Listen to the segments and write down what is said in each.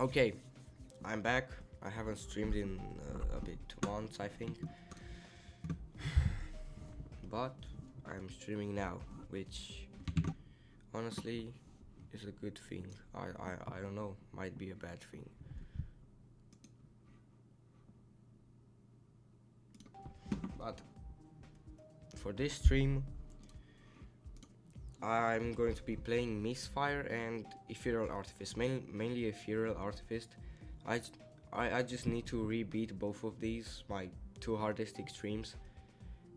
Okay, I'm back. I haven't streamed in a bit once, I think, but I'm streaming now, which honestly is a good thing. I don't know, might be a bad thing. But for this stream, I'm going to be playing MISFIRE and Ethereal Artifice, mainly Ethereal Artifice. I just need to rebeat both of these, my two hardest extremes,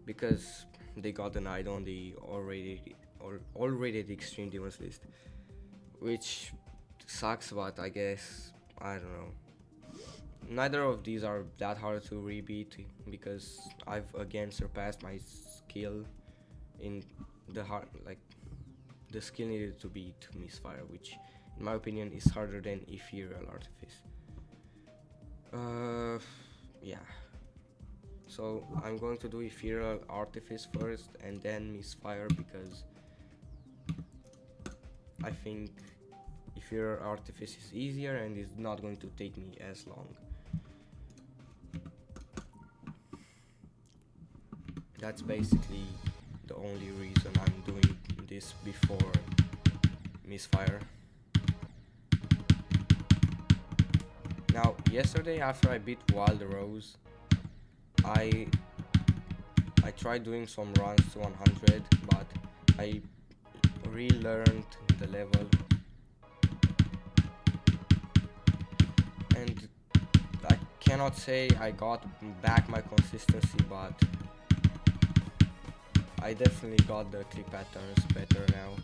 because they got denied on the already extreme demons list, which sucks, but I guess, I don't know. Neither of these are that hard to rebeat because I've again surpassed my skill in the the skill needed to beat MISFIRE, which in my opinion is harder than Ethereal Artifice. Yeah. So I'm going to do Ethereal Artifice first and then MISFIRE because I think Ethereal Artifice is easier and is not going to take me as long. That's basically the only reason I'm doing this before MISFIRE. Now, yesterday after I beat Wild Rose, I tried doing some runs to 100, but I relearned the level, and I cannot say I got back my consistency, but I definitely got the click patterns better now.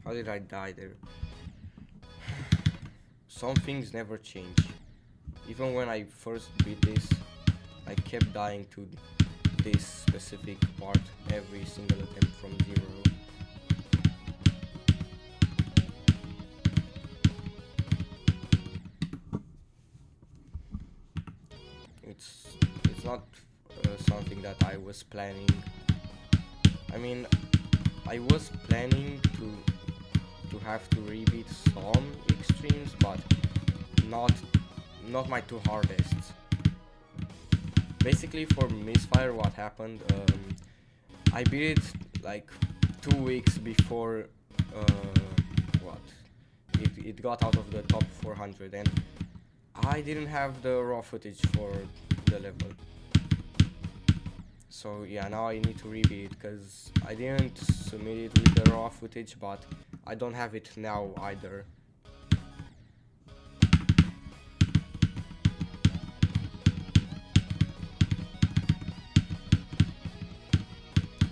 How did I die there? Some things never change. Even when I first beat this, I kept dying to this specific part every single attempt from 0. It's not something that I was planning. I mean, I was planning to have to rebeat some extremes, but not my two hardest. Basically, for MISFIRE, what happened, I beat it like 2 weeks before it got out of the top 400, and I didn't have the raw footage for the level. So yeah, now I need to rebeat it because I didn't submit it with the raw footage, but I don't have it now either.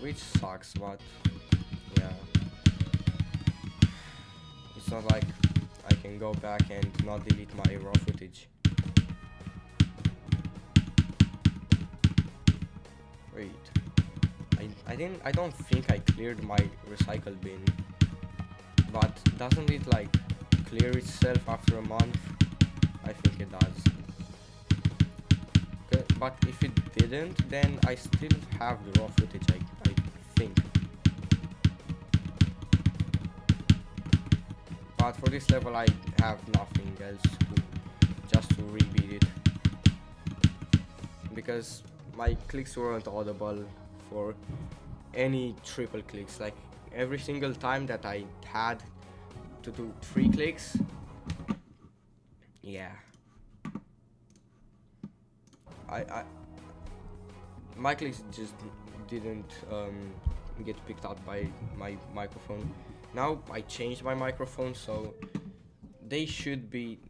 Which sucks, but yeah. It's not like I can go back and not delete my raw footage. Wait. I don't think I cleared my recycle bin. But doesn't it like clear itself after a month? I think it does. Okay, but if it didn't, then I still have the raw footage, I think. But for this level I have nothing else just to rebeat it. Because my clicks weren't audible for any triple clicks. Like every single time that I had to do 3 clicks, yeah, my clicks just didn't get picked up by my microphone. Now I changed my microphone, so they should be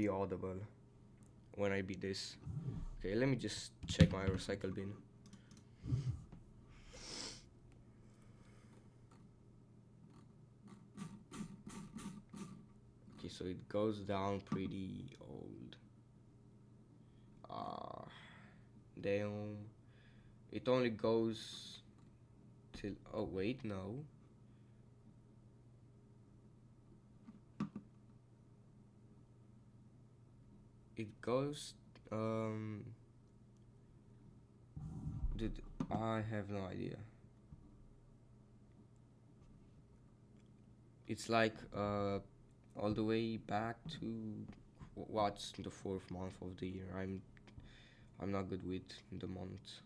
audible. when I beat this. Okay, let me just check my recycle bin. Okay, so it goes down pretty old. Damn. It only goes till, oh wait, no. It goes, dude, I have no idea. It's like all the way back to what's the 4th month of the year. I'm not good with the months.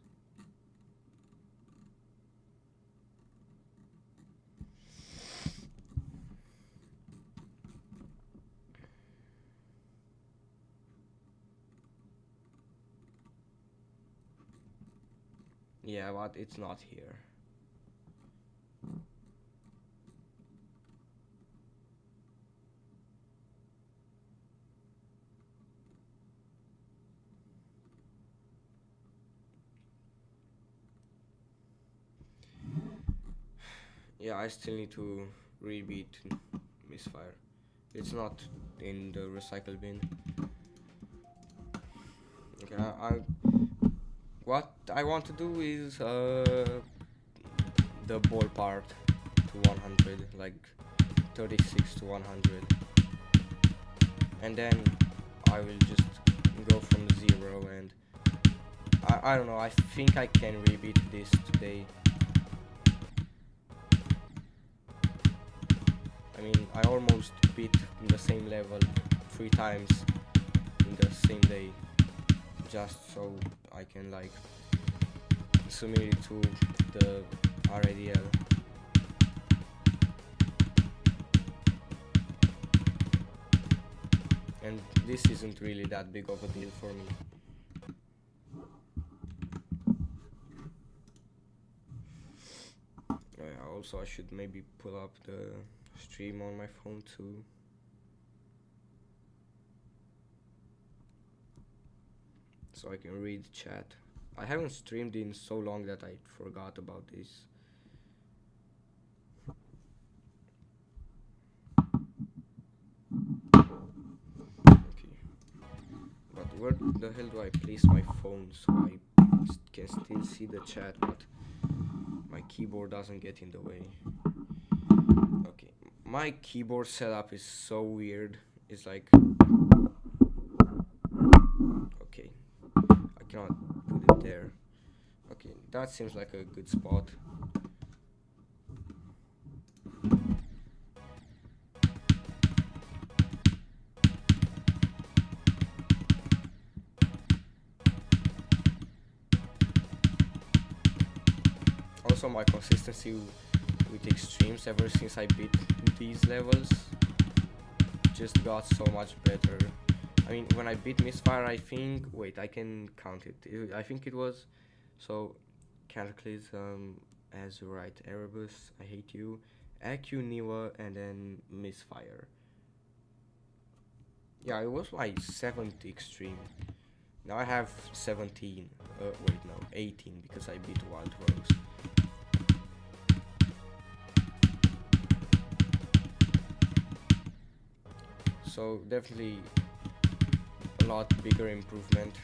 Yeah, but it's not here. Yeah, I still need to rebeat MISFIRE. It's not in the recycle bin. Okay, what I want to do is the ball part to 100, like 36 to 100, and then I will just go from 0, and I don't know, I think I can rebeat this today. I mean, I almost beat the same level 3 times in the same day, just so I can like submit it to the aredl. And this isn't really that big of a deal for me. Also, I should maybe pull up the stream on my phone too. So I can read chat. I haven't streamed in so long that I forgot about this. Okay. But where the hell do I place my phone so I can still see the chat, but my keyboard doesn't get in the way? Okay. My keyboard setup is so weird. It's like, okay, I cannot put it there. Okay, that seems like a good spot. Also, my consistency with extremes ever since I beat these levels just got so much better. I mean, when I beat MISFIRE, I think, wait, I can count it. I think it was, so, Cataclysm, Azurite, Erebus, I Hate You, AQ, Niwa, and then MISFIRE. Yeah, it was my 7th extreme. Now I have 17, wait, no, 18, because I beat Wild Rose. So definitely a lot bigger improvement.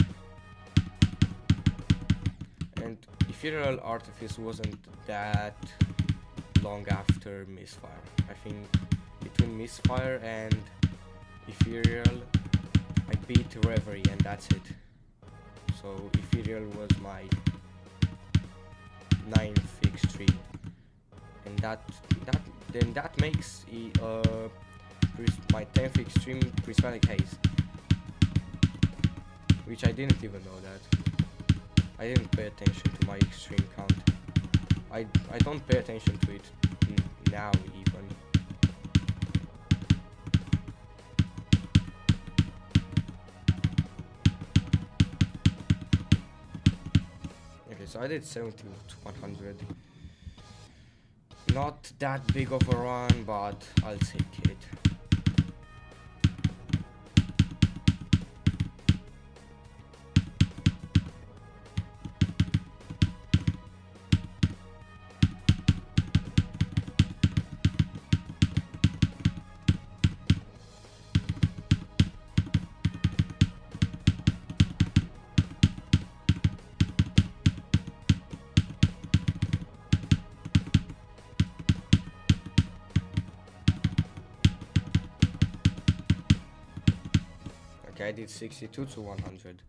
And Ethereal Artifice wasn't that long after MISFIRE. I think between MISFIRE and Ethereal I beat Reverie and that's it. So Ethereal was my 9th extreme. And that makes my 10th extreme Prismatic Haze, which I didn't even know that. I didn't pay attention to my extreme count. I don't pay attention to it now even. Okay, so I did 70 to 100. Not that big of a run, but I'll take it. Okay, I did 62 to 100.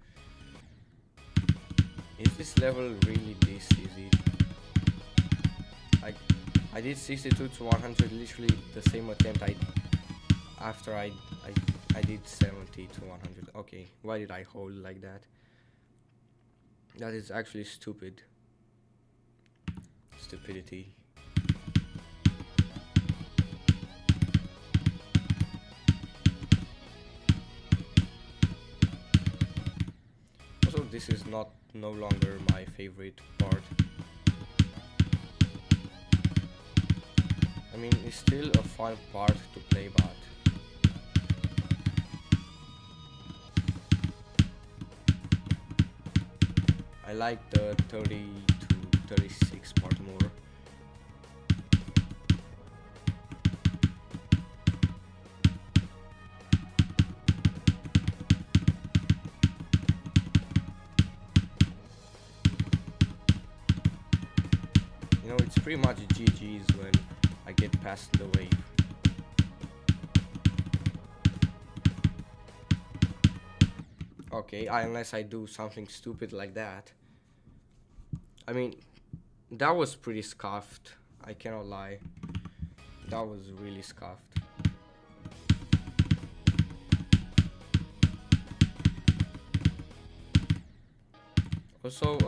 Is this level really this easy? I did 62 to 100, literally the same attempt after I did 70 to 100. Okay, why did I hold like that? That is actually stupid. Stupidity. Also, this is no longer my favorite part. I mean, it's still a fun part to play, but I like the 30 to 36 part more. You know, it's pretty much GG's when I get past the wave. Okay, unless I do something stupid like that. I mean, that was pretty scuffed, I cannot lie. That was really scuffed. Also,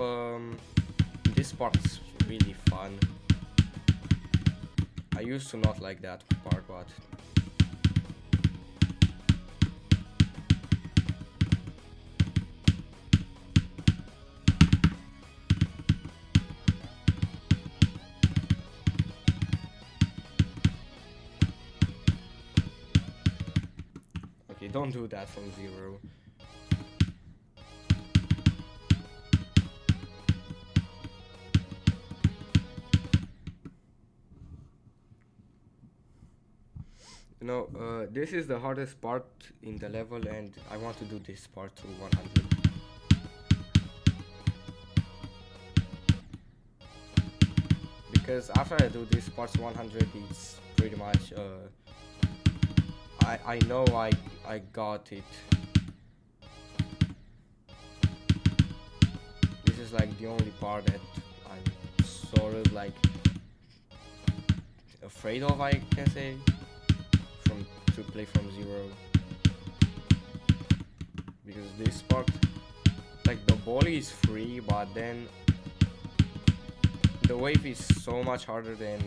this part is really fun. I used to not like that part, but okay, don't do that from zero. You know, this is the hardest part in the level, and I want to do this part to 100. Because after I do this part to 100, it's pretty much, I know I got it. This is like the only part that I'm sort of like afraid of, I can say. To play from zero, because this part, like, the ball is free, but then the wave is so much harder than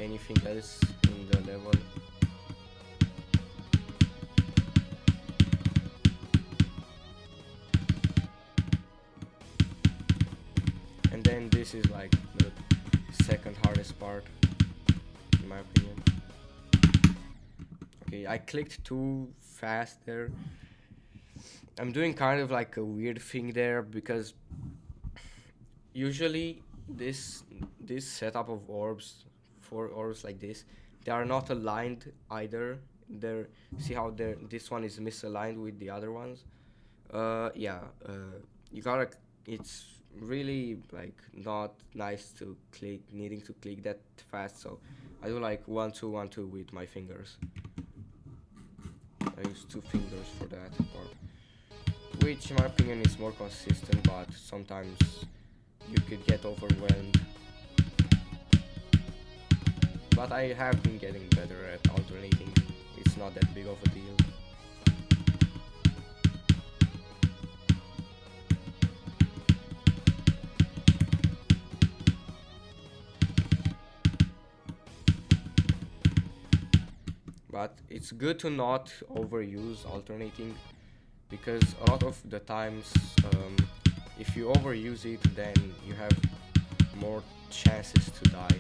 anything else in the level. And then this is like the second hardest part, in my opinion. Okay, I clicked too fast there. I'm doing kind of like a weird thing there, because usually this setup of orbs, 4 orbs like this, they are not aligned either. See how this one is misaligned with the other ones. Yeah, you gotta. It's really like not nice to needing to click that fast. So I do like 1 2 1 2 with my fingers. I use 2 fingers for that part, which in my opinion is more consistent, but sometimes you could get overwhelmed. But I have been getting better at alternating. It's not that big of a deal. But it's good to not overuse alternating, because a lot of the times, if you overuse it, then you have more chances to die.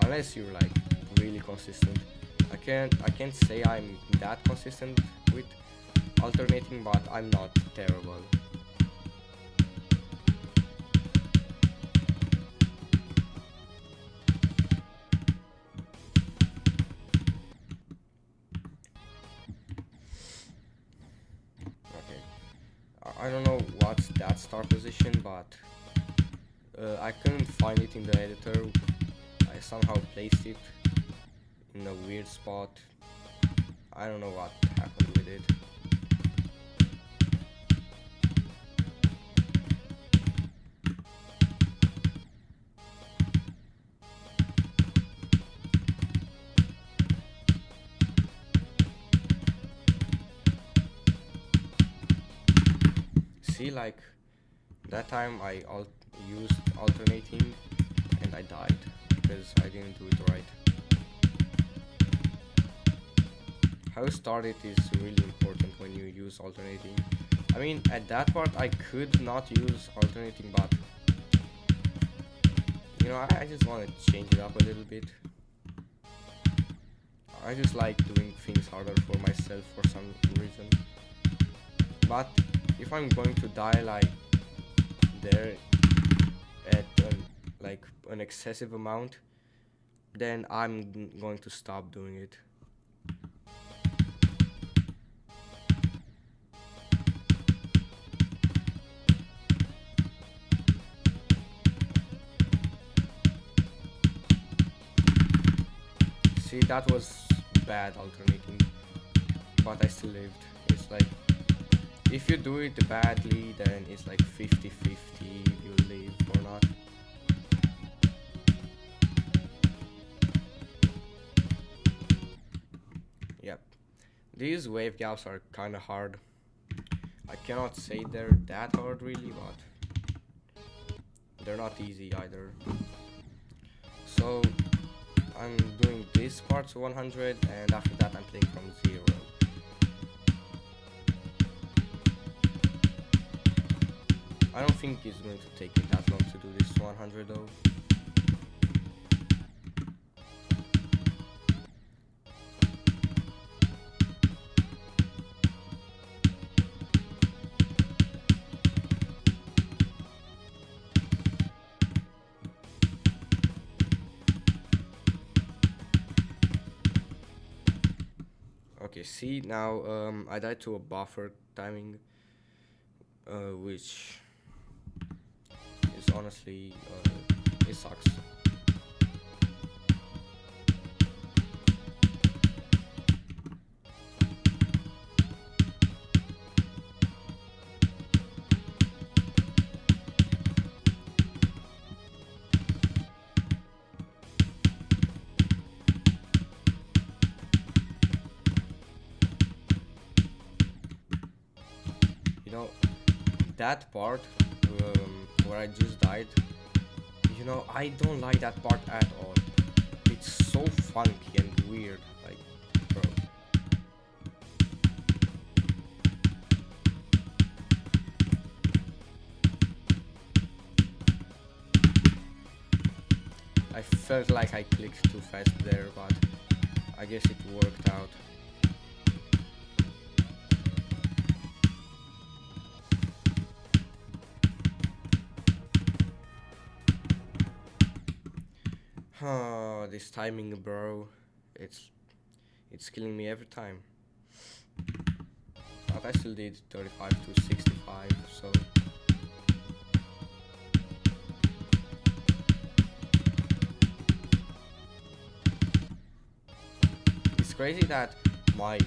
Unless you're like really consistent. I can't say I'm that consistent with alternating, but I'm not terrible. I don't know what's that start position, but I couldn't find it in the editor. I somehow placed it in a weird spot. I don't know what happened with it. See, like that time I used alternating and I died because I didn't do it right. How you start it is really important when you use alternating. I mean, at that part I could not use alternating, but you know, I just want to change it up a little bit. I just like doing things harder for myself for some reason. But if I'm going to die like there at like an excessive amount, then I'm going to stop doing it. See, that was bad alternating, but I still lived. It's like, if you do it badly, then it's like 50-50 if you live or not. Yep. These wave gaps are kinda hard. I cannot say they're that hard really, but they're not easy either. So I'm doing this part to 100, and after that I'm playing from 0. I don't think it's going to take me that long to do this to 100 though. Okay, see now I died to a buffer timing, which is honestly it sucks. You know, that part where I just died, you know, I don't like that part at all. It's so funky and weird, like, bro. I felt like I clicked too fast there, but I guess it worked out. This timing, bro, it's killing me every time. But I still did 35 to 65, so it's crazy that my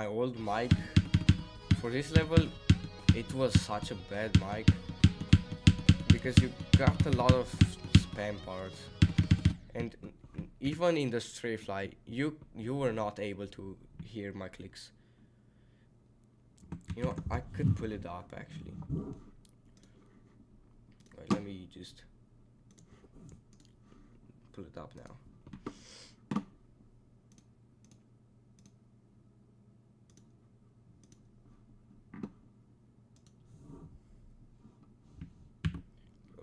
old mic for this level, it was such a bad mic because you got a lot of spam parts, and even in the strafe, like you were not able to hear my clicks. You know, I could pull it up actually. Wait, let me just pull it up now.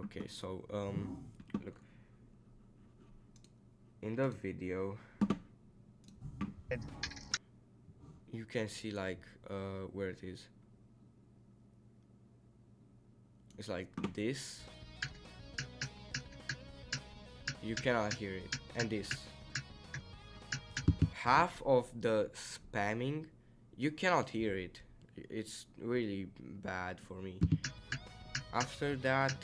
Okay, so look, in the video you can see like where it is. It's like this, you cannot hear it, and this half of the spamming, you cannot hear it. It's really bad for me. After that,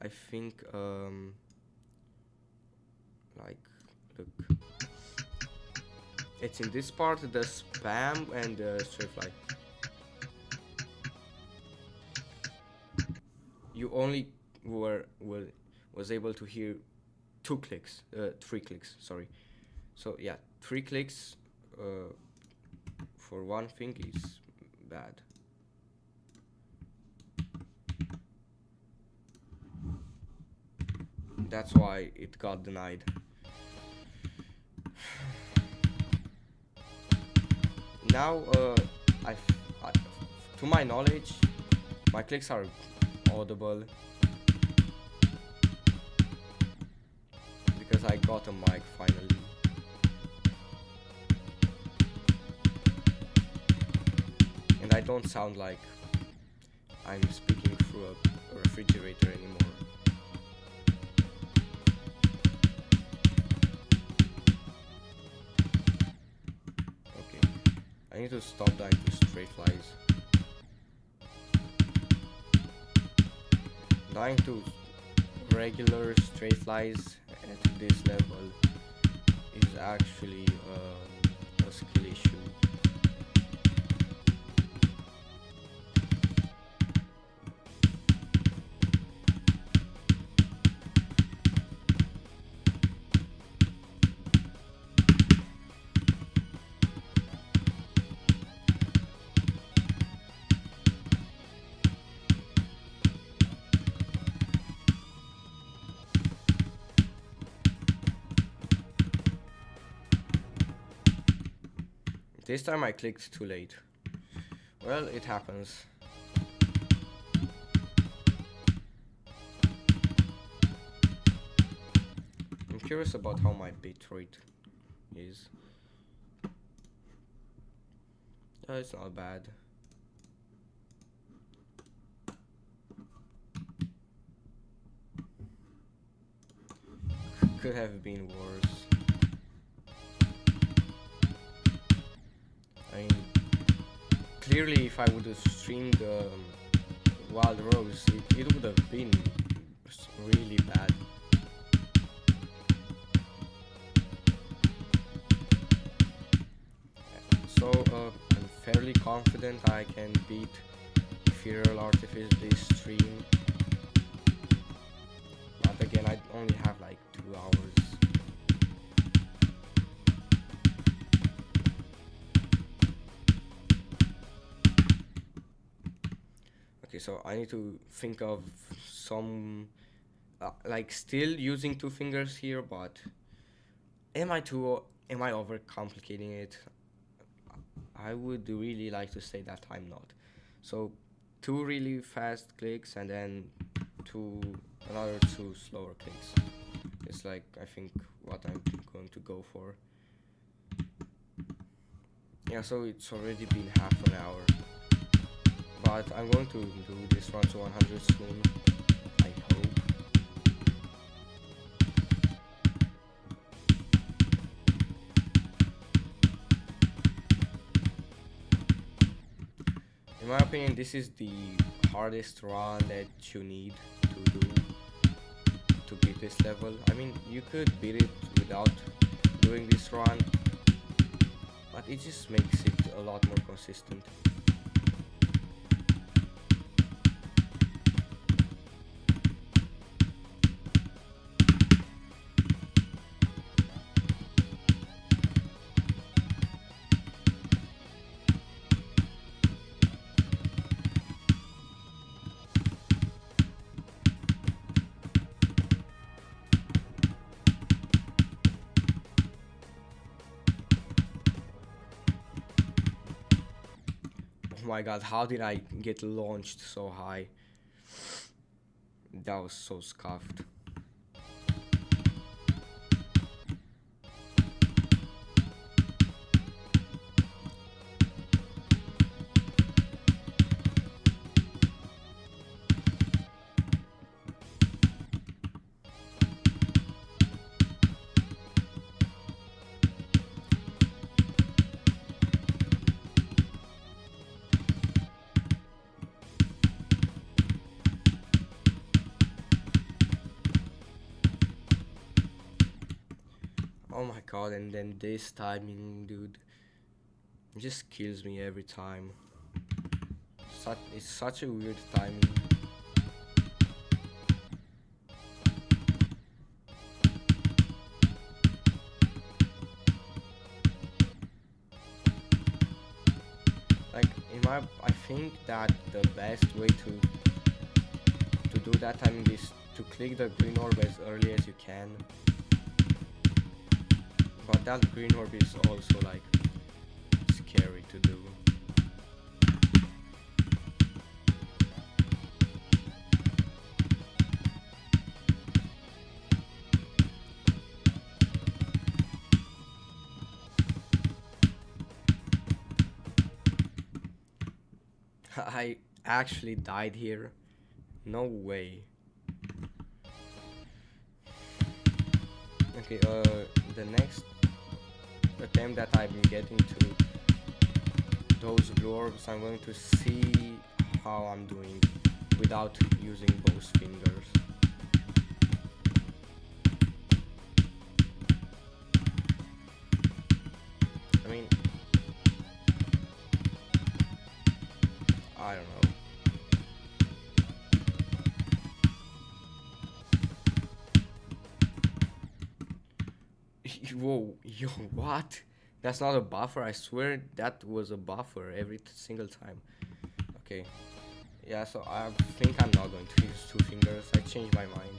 I think like it's in this part, the spam and the straight fly. You only was able to hear 3 clicks, sorry. So yeah, 3 clicks for one thing is bad. That's why it got denied. Now, to my knowledge, my clicks are audible because I got a mic finally. And I don't sound like I'm speaking through a refrigerator anymore. I need to stop dying to straight flies. Dying to regular straight flies at this level is actually a skill issue. This time I clicked too late. Well, it happens. I'm curious about how my bitrate is. It's not bad. Could have been worse. I mean, clearly if I would have streamed Wild Rose, it would have been really bad. So I'm fairly confident I can beat Ethereal Artifice this stream. But again, I only have like 2 hours. Okay, so I need to think of some like still using 2 fingers here, but am I overcomplicating it? I would really like to say that I'm not. So 2 really fast clicks and then another 2 slower clicks. It's like, I think, what I'm going to go for. Yeah, so it's already been half an hour. But I'm going to do this run to 100 soon, I hope. In my opinion, this is the hardest run that you need to do to beat this level. I mean, you could beat it without doing this run, but it just makes it a lot more consistent. Oh my god, how did I get launched so high? That was so scuffed. Oh my god, and then this timing, dude, just kills me every time. It's such a weird timing. Like I think that the best way to do that timing is to click the green orb as early as you can. But that green orb is also like scary to do. I actually died here. No way. Okay, the next attempt that I'm getting to those blue orbs, I'm going to see how I'm doing without using both fingers. I mean, I don't know. Whoa, yo, what? That's not a buffer, I swear that was a buffer every single time. Okay. Yeah, so I think I'm not going to use two fingers. I changed my mind.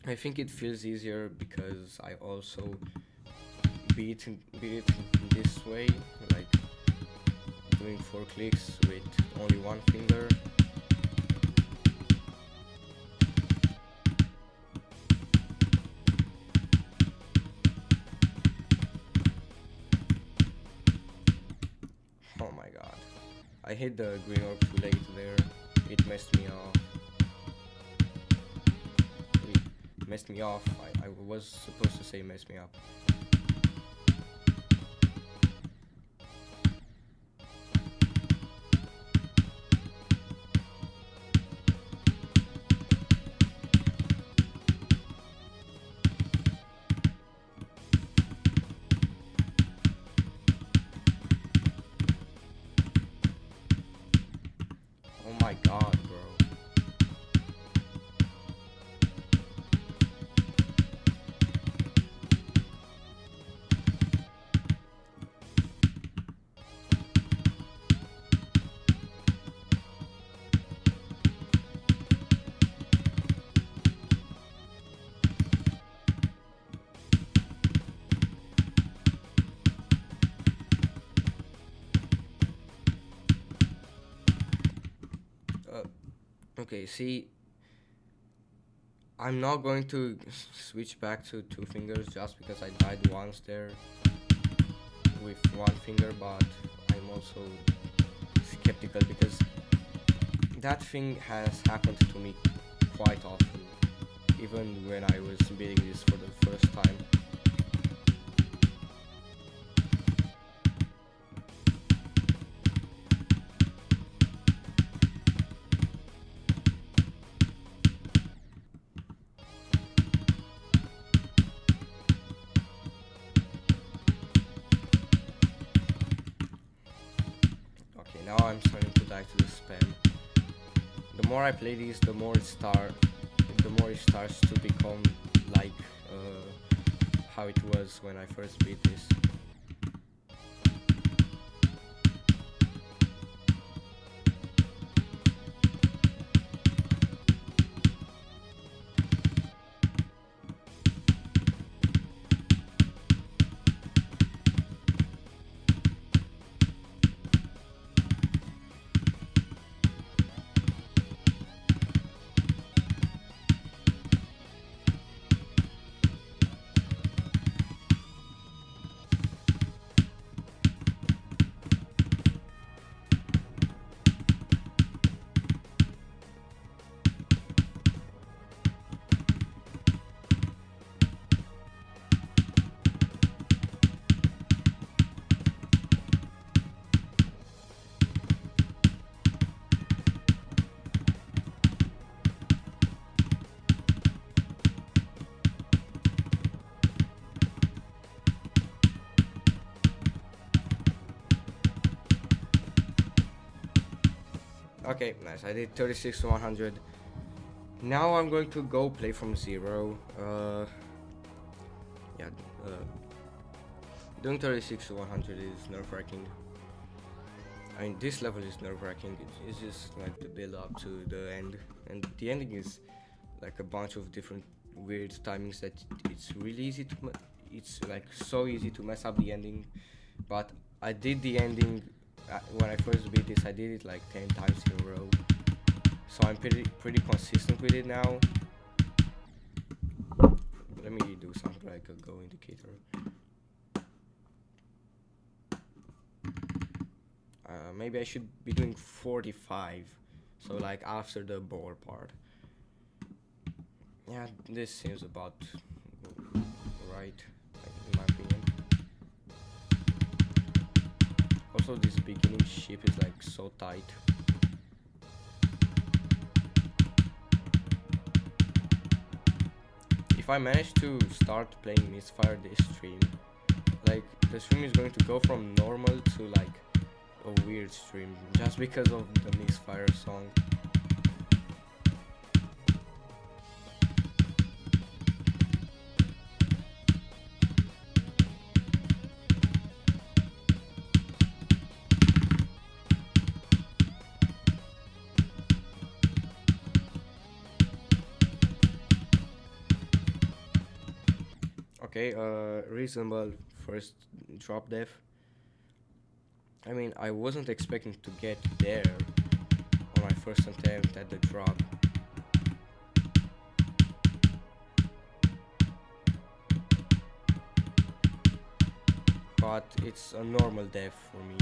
I think it feels easier because I also beat it this way, like doing 4 clicks with only one finger. Oh my god. I hit the green orb too late there. It messed me off. Messed me off. I was supposed to say mess me up. Oh my god, bro. Okay, see, I'm not going to switch back to 2 fingers just because I died once there with 1 finger, but I'm also skeptical because that thing has happened to me quite often, even when I was beating this for the first time. Now I'm starting to die to the spam. The more I play these, the more it starts to become like how it was when I first beat this. Okay, nice. I did 36 to 100. Now I'm going to go play from 0. Yeah, doing 36 to 100 is nerve-wracking. I mean, this level is nerve-wracking. It's just like the build up to the end, and the ending is like a bunch of different weird timings that it's really easy to. It's like so easy to mess up the ending, but I did the ending when I first beat this. I did it like 10 times in a row, so I'm pretty consistent with it now. Let me do something like a go indicator. Maybe I should be doing 45, so like after the ball part. Yeah, this seems about right, in my opinion. Also, this beginning ship is like so tight. If I manage to start playing MISFIRE this stream, like the stream is going to go from normal to like a weird stream just because of the MISFIRE song. Okay, reasonable first drop def. I mean, I wasn't expecting to get there on my first attempt at the drop. But it's a normal def for me.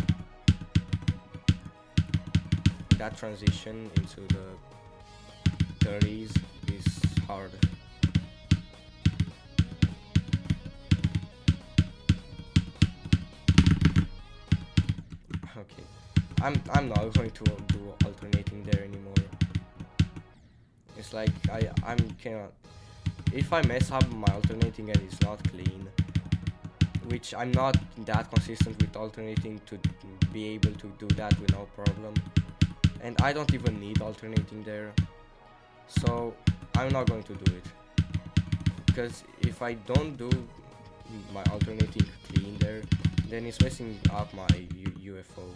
That transition into the 30s is hard. Okay, I'm not going to do alternating there anymore. It's like I'm cannot. If I mess up my alternating and it's not clean, which I'm not that consistent with alternating to be able to do that with no problem, and I don't even need alternating there, so I'm not going to do it. Because if I don't do my alternating clean there, then it's messing up my UFO.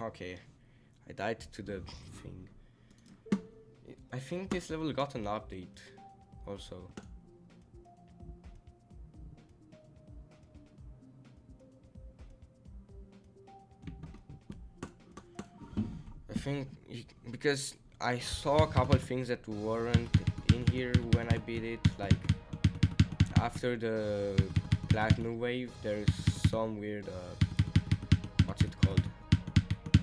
Okay, I died to the thing. I think this level got an update also. I think because I saw a couple things that weren't in here when I beat it, like after the platinum wave there's some weird what's it called?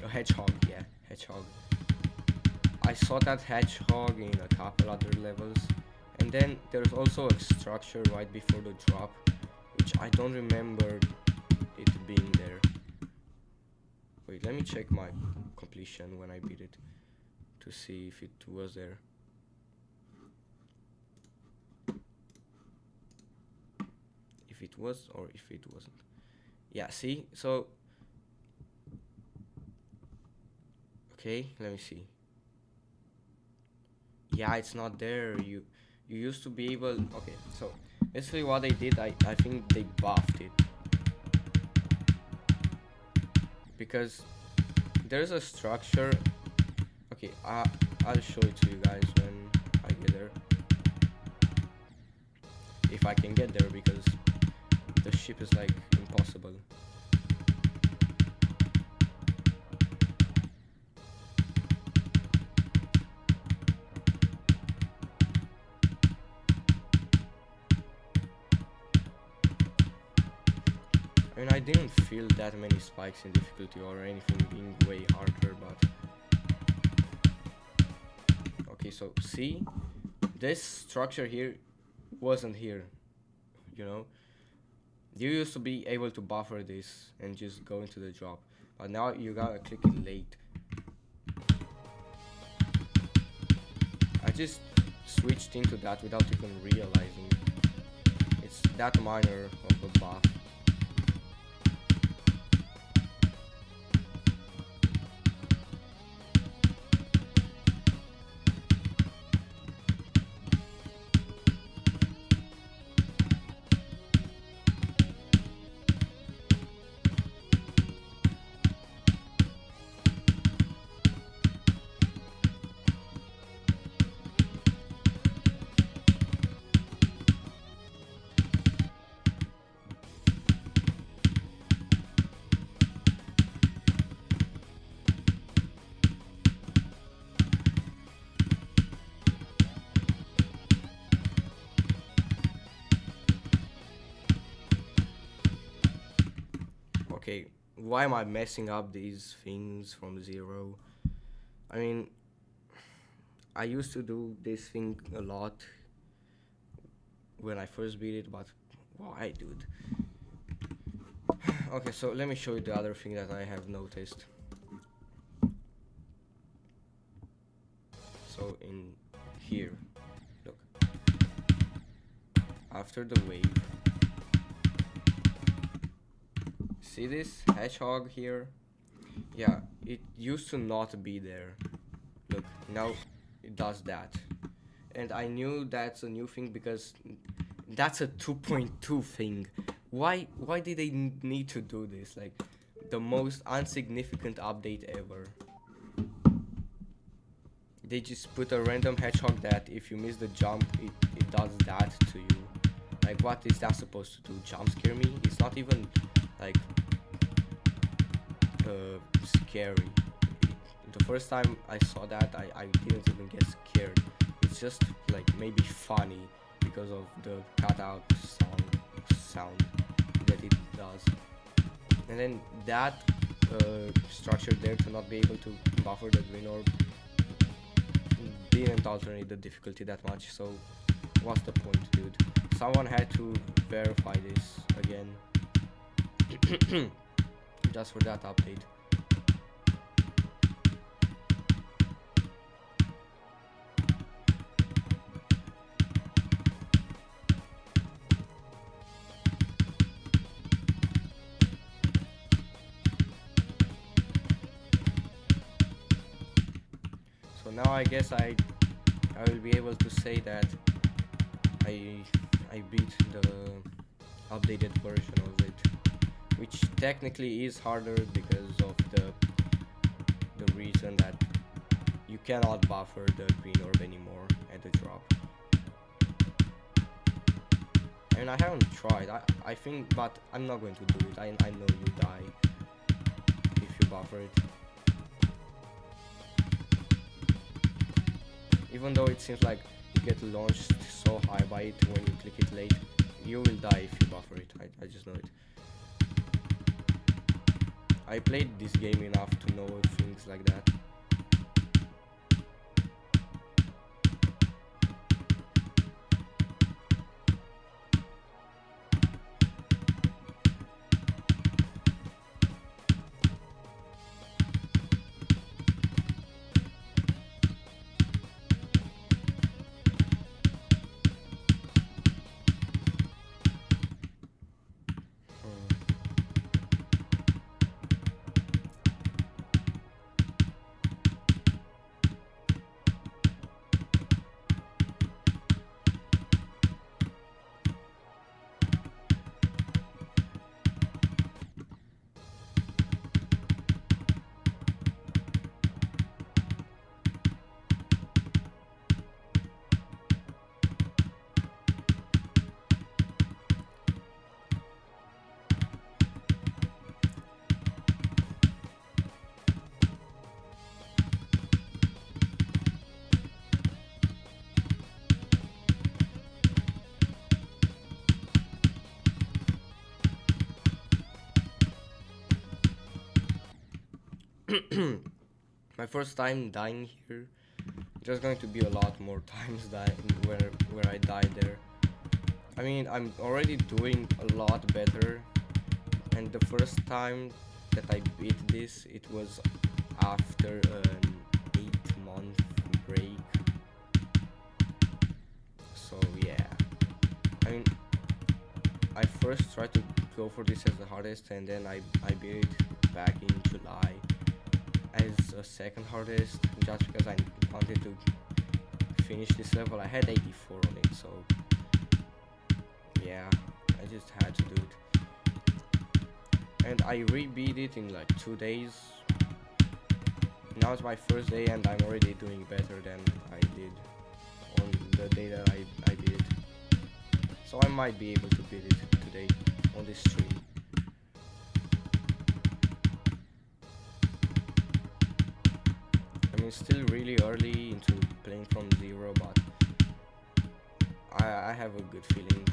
A hedgehog, yeah, hedgehog. I saw that hedgehog in a couple other levels, and then there's also a structure right before the drop, which I don't remember it being there. Wait, let me check my completion when I beat it to see if it was there. If it was or if it wasn't. Yeah, see? So okay, let me see. Yeah, it's not there. You used to be able. Okay, so basically what they did, I think they buffed it, because there's a structure. Okay, I'll show it to you guys when I get there, if I can get there, because the ship is like impossible. I didn't feel that many spikes in difficulty or anything being way harder, but okay, so see, this structure here wasn't here, you know. You used to be able to buffer this and just go into the drop, but now you gotta click it late. I just switched into that without even realizing it's that minor of a buff. Okay, why am I messing up these things from zero? I mean, I used to do this thing a lot when I first beat it, but why, dude? Okay, so let me show you the other thing that I have noticed. So in here, look, after the wave, see this hedgehog here? Yeah, it used to not be there. Look, now it does that. And I knew that's a new thing because that's a 2.2 thing. Why did they need to do this? Like, the most insignificant update ever. They just put a random hedgehog that if you miss the jump, it does that to you. Like, what is that supposed to do? Jump scare me? It's not even like scary. The first time I saw that, I didn't even get scared. It's just like maybe funny because of the cutout sound that it does. And then that structure there to not be able to buffer the green orb didn't alternate the difficulty that much, so what's the point, dude? Someone had to verify this again just for that update. So now I guess I will be able to say that I beat the updated version of it, which technically is harder because of the reason that you cannot buffer the green orb anymore at the drop. And I haven't tried, I think, but I'm not going to do it. I know you die if you buffer it. Even though it seems like you get launched so high by it when you click it late, you will die if you buffer it. I just know it. I played this game enough to know things like that. my first time dying here. There's going to be a lot more times that where I died there. I mean, I'm already doing a lot better, and the first time that I beat this, it was after an 8-month break. So yeah, I mean, I first tried to go for this as the hardest, and then I beat it back in July as a second hardest, just because I wanted to finish this level. I had 84 on it, so yeah, I just had to do it. And I rebeat it in like 2 days. Now it's my first day and I'm already doing better than I did on the day that I did it. So I might be able to beat it today on this stream. I mean, it's still really early into playing from zero, but I have a good feeling.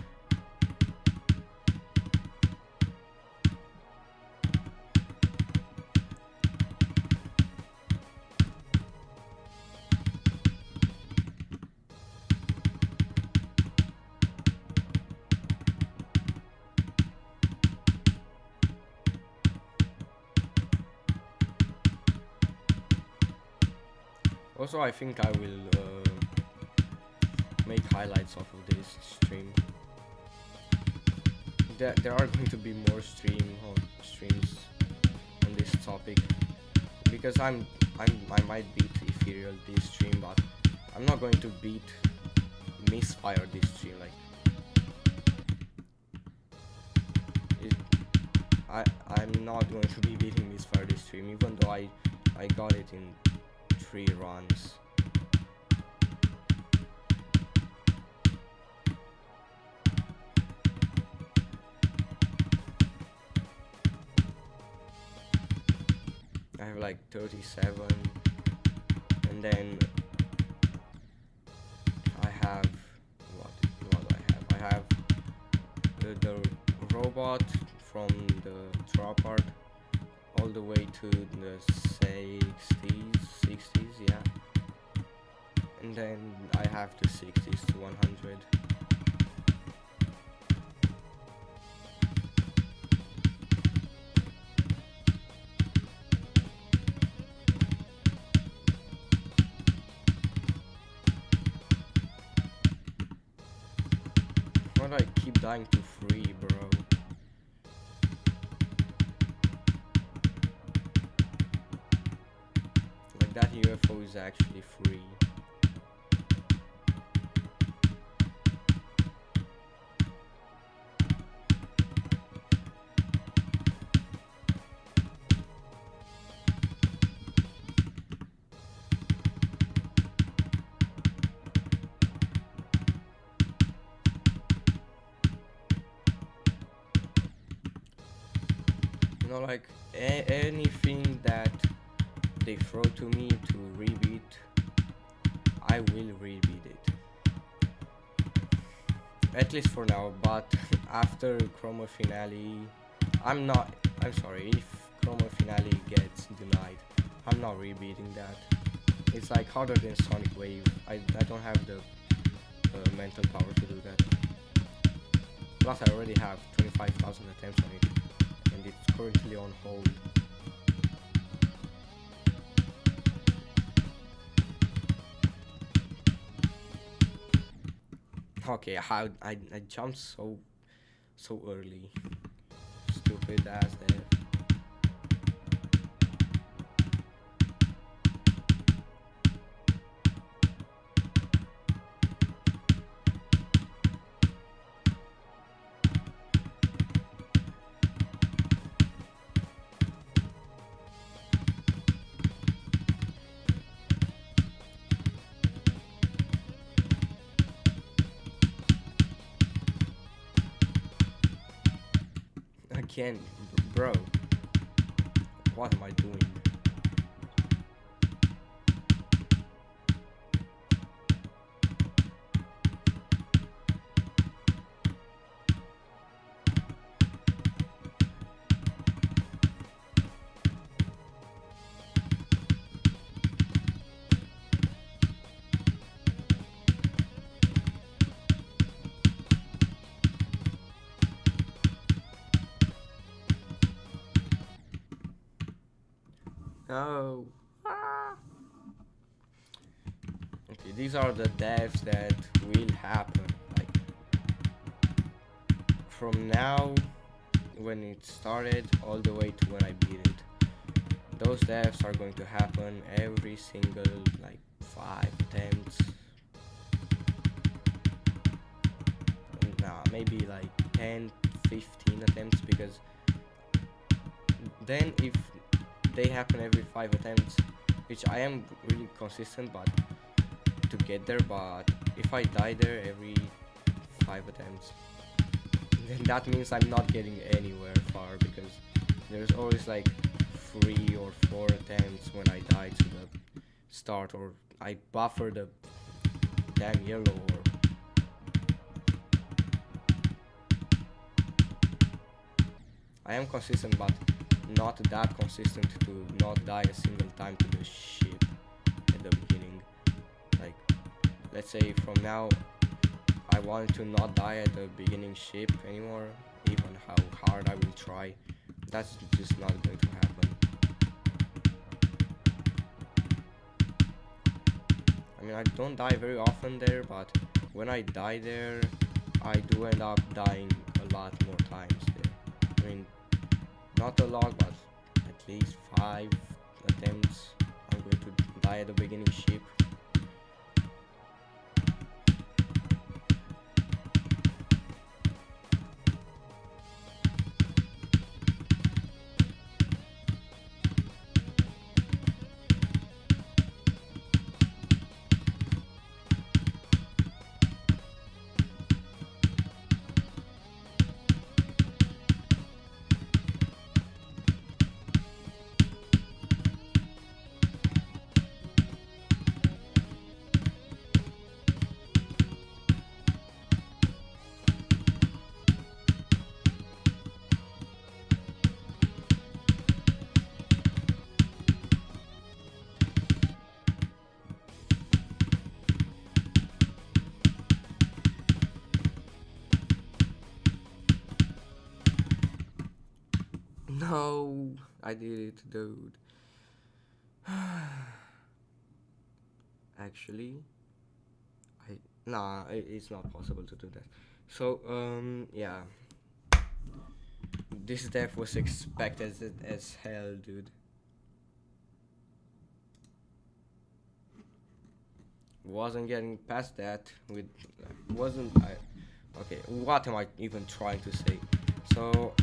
Also, I think I will make highlights off of this stream. There are going to be more streams on this topic, because I might beat Ethereal this stream, but I'm not going to beat MISFIRE this stream. Like, I'm not going to be beating MISFIRE this stream, even though I got it in 3 runs. I have like 37, and then I have what do I have? I have the robot from the draw part all the way to the 60s, yeah. And then I have the 60s to 100. Why do I keep dying to free, bro? Like, that UFO is actually free. You know, like, anything that they throw to me to rebeat, I will rebeat it. At least for now, but after Chroma Finale, I'm sorry, if Chroma Finale gets denied, I'm not rebeating that. It's like harder than Sonic Wave. I don't have the mental power to do that. Plus I already have 25,000 attempts on it, and it's currently on hold. Okay, I jumped so early. Stupid ass there. Again, bro. What am I doing? No. Ah. Okay, these are the deaths that will happen. Like from now, when it started, all the way to when I beat it. Those deaths are going to happen every single like 5 attempts. Nah, maybe like 10, 15 attempts, because then if they happen every 5 attempts, which I am really consistent but to get there, but if I die there every 5 attempts, then that means I'm not getting anywhere far, because there's always like 3 or 4 attempts when I die to the start, or I buffer the damn yellow, or I am consistent but not that consistent to not die a single time to the ship at the beginning. Like, let's say from now I want to not die at the beginning ship anymore, even how hard I will try. That's just not going to happen. I mean, I don't die very often there, but when I die there, I do end up dying a lot more times there. I mean, not a lot, but at least 5 attempts I'm going to die at the beginning ship. No, I did it, dude. Actually, it's not possible to do that. So, yeah. This death was expected as hell, dude. Wasn't getting past that with, okay, what am I even trying to say? So,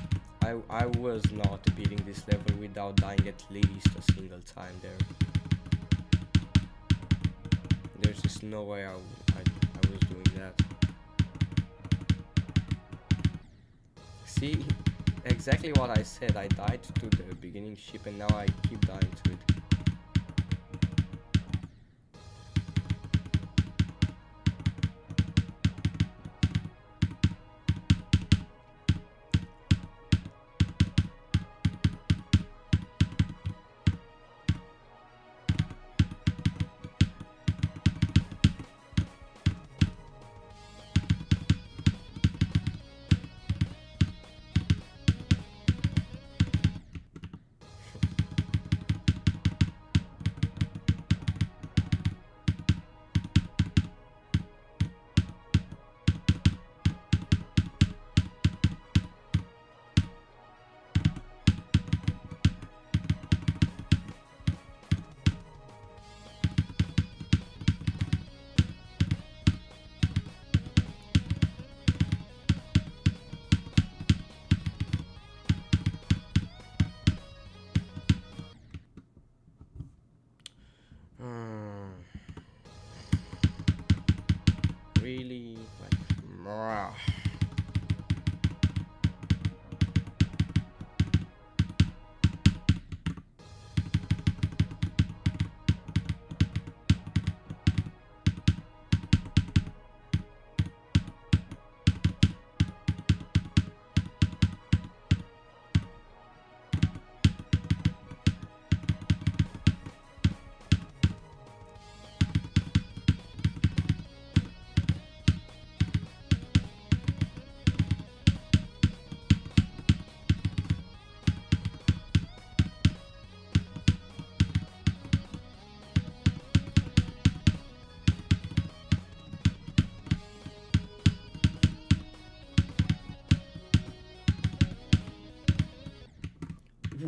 I was not beating this level without dying at least a single time there. There's just no way I was doing that. See, exactly what I said. I died to the beginning ship and now I keep dying to it.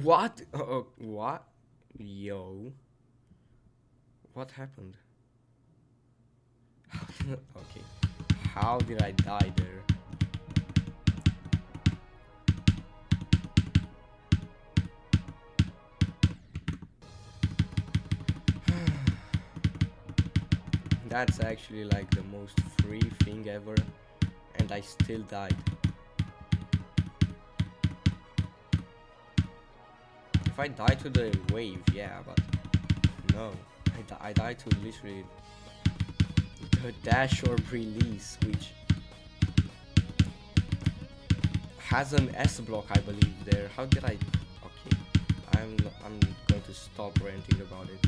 What? What? Yo. What happened? Okay. How did I die there? That's actually like the most free thing ever, and I still died. If I die to the wave, yeah, but no. I died to literally the dash or release, which has an S block, I believe, there. How did I... Okay, I'm going to stop ranting about it.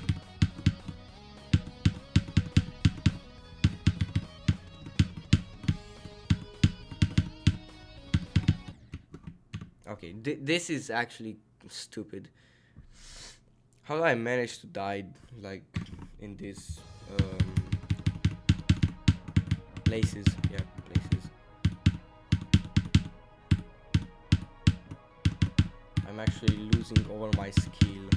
Okay, this is actually stupid. How do I manage to die like in these places? Yeah, places. I'm actually losing all my skill.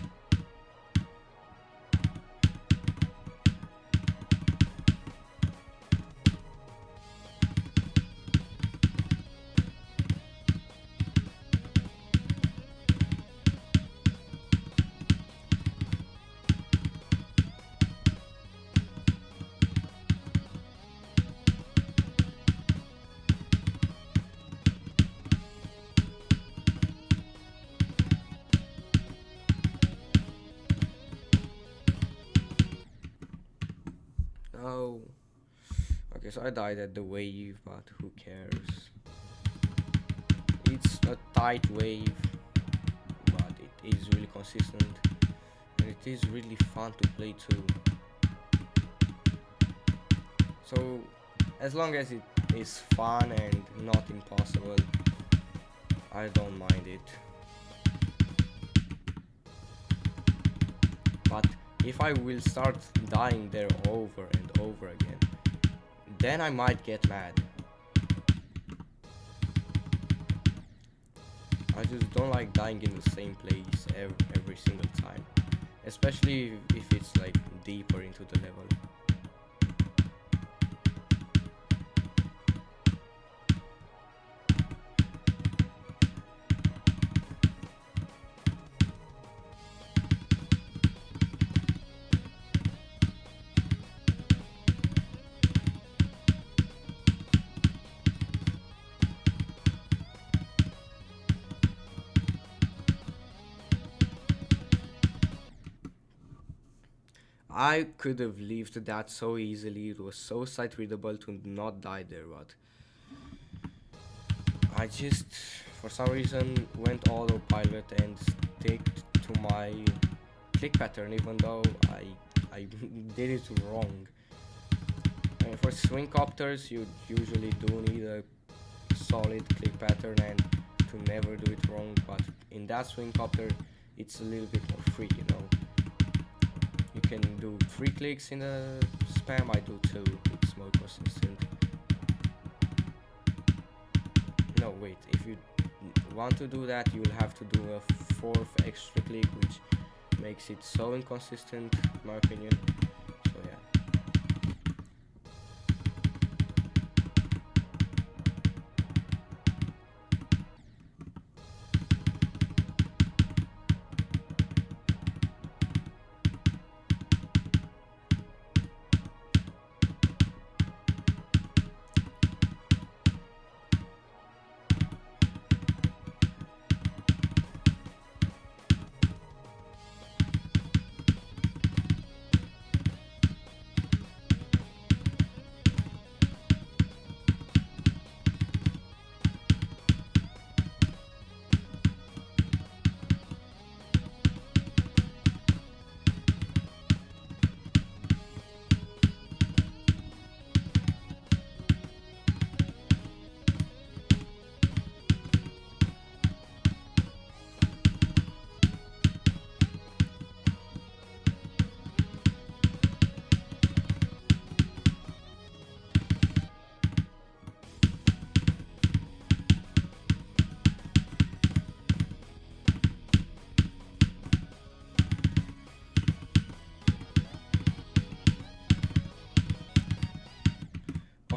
Oh. Okay, so I died at the wave, but who cares? It's a tight wave, but it is really consistent, and it is really fun to play too. So, as long as it is fun and not impossible, I don't mind it. But if I will start dying there over and over again, then I might get mad. I just don't like dying in the same place every single time, especially if it's like deeper into the level. I could have lived that so easily. It was so sight readable to not die there, but I just, for some reason, went autopilot and stick to my click pattern, even though I did it wrong. And for swing copters, you usually do need a solid click pattern and to never do it wrong. But in that swing copter, it's a little bit more free, you know. You can do 3 clicks in a spam. I do 2. It's more consistent. No, wait. If you want to do that, you will have to do a 4th extra click, which makes it so inconsistent, in my opinion. So yeah.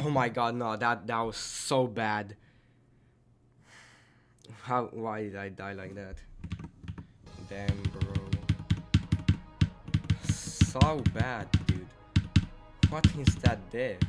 Oh my god, no, that was so bad. Why did I die like that? Damn, bro. So bad, dude. What is that death?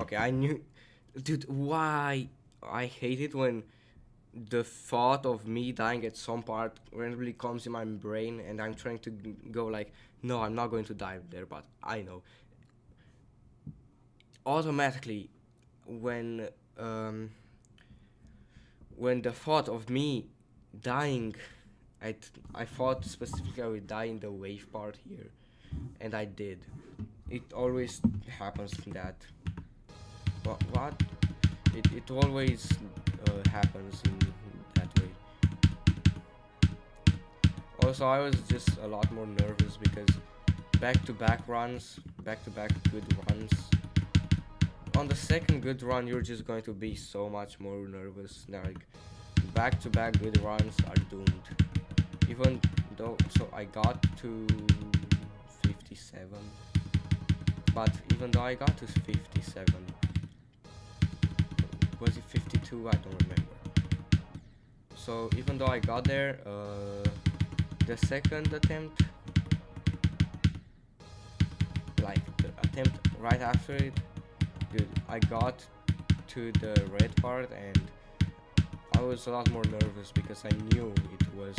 Okay, I knew. Dude, why? I hate it when the thought of me dying at some part randomly comes in my brain and I'm trying to go like, no, I'm not going to die there, but I know. Automatically, when um, when the thought of me dying, I thought specifically I would die in the wave part here, and I did. It always happens in that. What? It always happens in that way. Also, I was just a lot more nervous because back-to-back good runs. On the second good run, you're just going to be so much more nervous. Like, back-to-back good runs are doomed. Even though, so I got to 57, but even though I got to 57, was it 52? I don't remember. So even though I got there, the second attempt, like the attempt right after it, dude, I got to the red part and I was a lot more nervous because I knew it was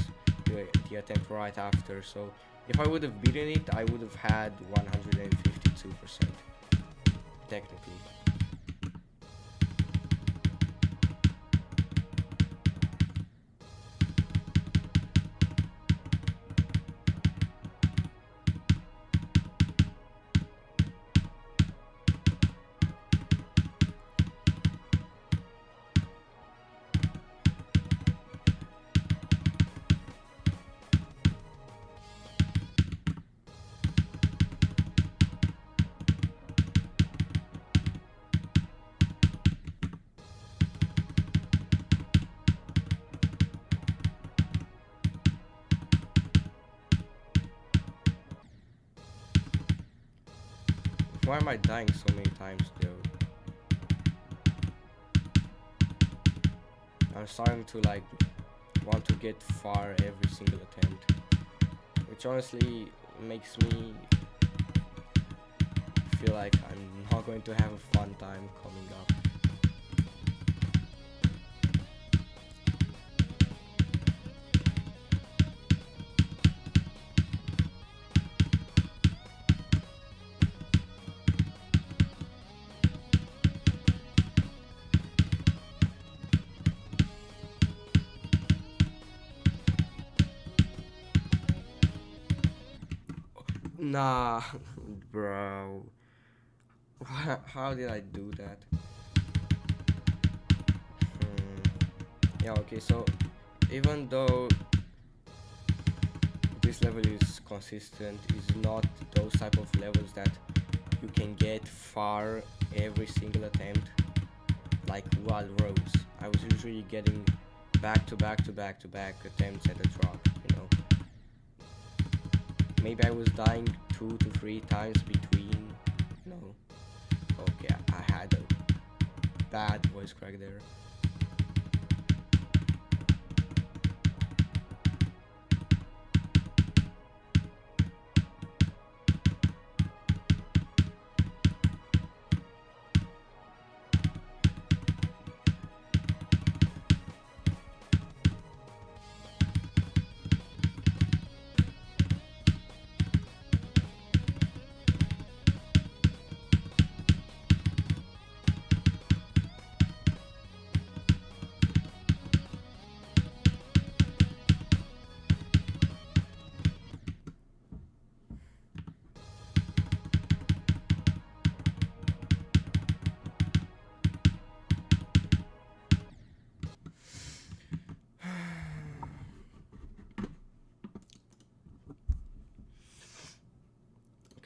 the attempt right after. So if I would have beaten it, I would have had 152%, technically. Why am I dying so many times, though? I'm starting to like want to get far every single attempt, which honestly makes me feel like I'm not going to have a fun time coming up. Nah, bro. How did I do that? Yeah, okay, so even though this level is consistent, it's not those type of levels that you can get far every single attempt like Wild Rose. I was usually getting back to back attempts at a drop, you know. Maybe I was dying 2 to 3 times between, you know. Okay, I had a bad voice crack there.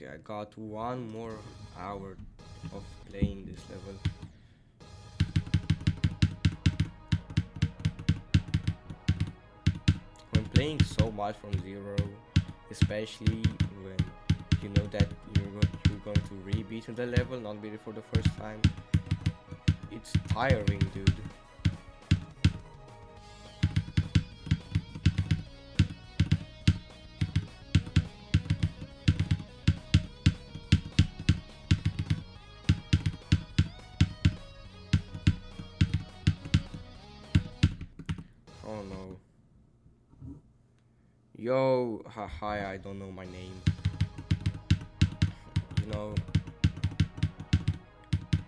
Okay, I got 1 more hour of playing this level. When playing so much from zero, especially when you know that you're going to rebeat the level, not beat it for the first time, it's tiring, dude. Oh no. Yo, hi, I don't know my name. You know,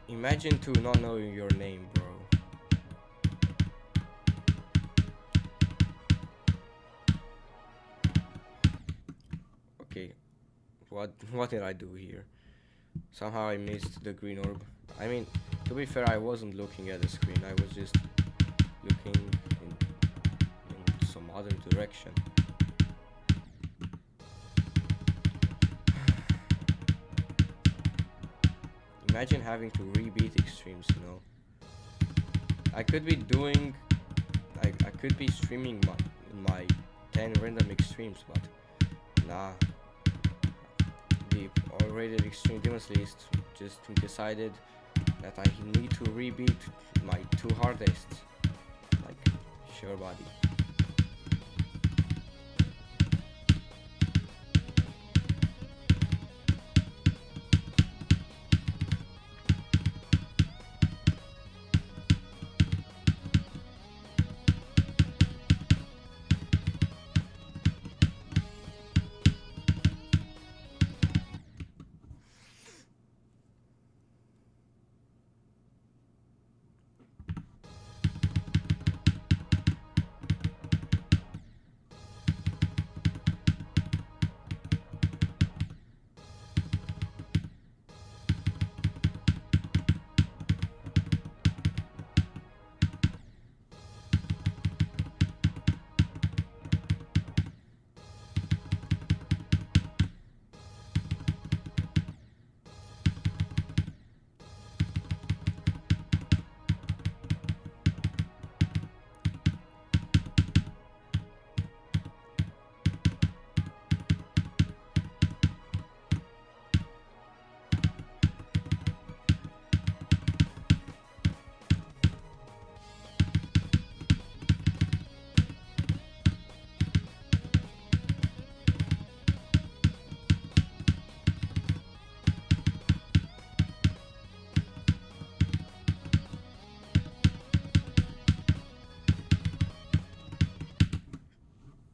imagine to not knowing your name, bro. Okay, what did I do here? Somehow I missed the green orb. I mean, to be fair, I wasn't looking at the screen. I was just looking in some other direction. Imagine having to rebeat extremes, you know. I could be doing, I could be streaming my 10 random extremes, but nah. The already extreme demons list just decided that I need to rebeat my 2 hardest. Like, sure, buddy.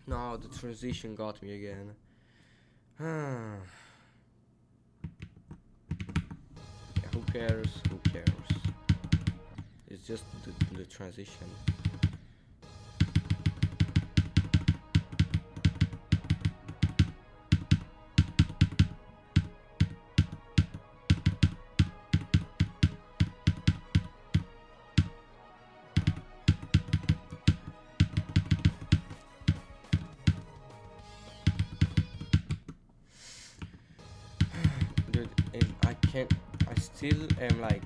No, the transition got me again. Yeah, who cares? Who cares? It's just the transition. Dude, I still am like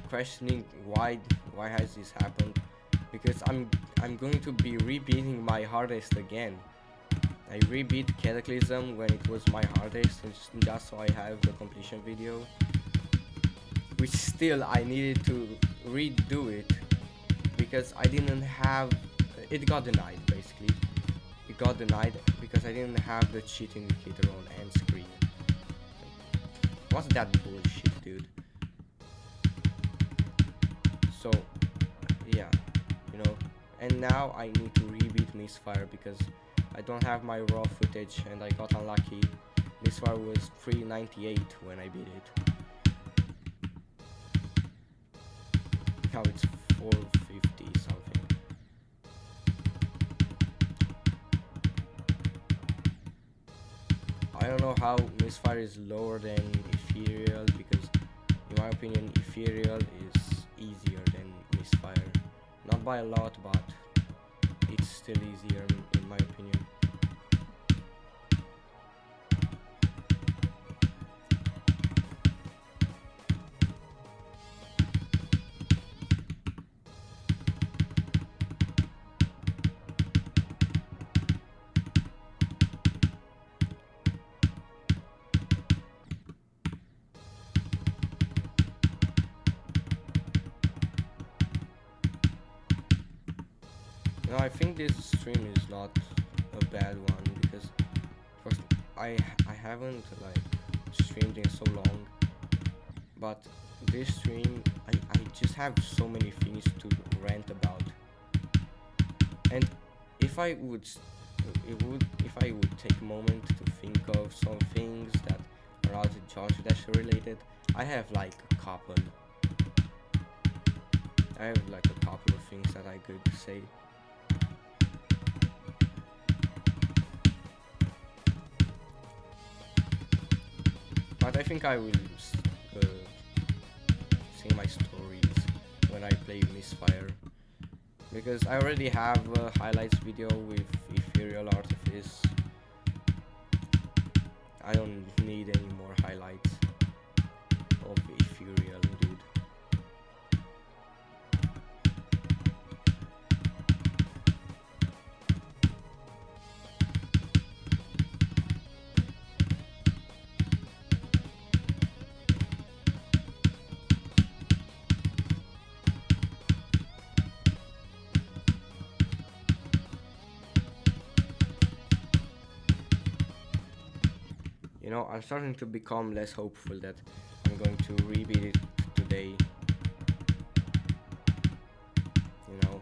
questioning why has this happened, because I'm going to be rebeating my hardest again. I rebeat Cataclysm when it was my hardest, and just so I have the completion video, which still I needed to redo it because I didn't have it. Got denied, basically. It got denied because I didn't have the cheat indicator on end screen. What's that bullshit, dude? So yeah, you know, and now I need to rebeat MISFIRE because I don't have my raw footage and I got unlucky. MISFIRE was 398 when I beat it. Now it's 450 something. I don't know how MISFIRE is lower than Ethereal, because in my opinion Ethereal is easier than MISFIRE. Not by a lot, but it's still easier in my opinion. No, I think this stream is not a bad one because first I haven't like streamed in so long, but this stream I just have so many things to rant about, and if I would if I would take a moment to think of some things that are not Josh Dash related, I have like a couple. I have like a couple of things that I could say. But I think I will say my stories when I play MISFIRE, because I already have a highlights video with Ethereal Artifice. I don't need any more highlights of Ethereal, dude. You know, I'm starting to become less hopeful that I'm going to rebeat it today. You know,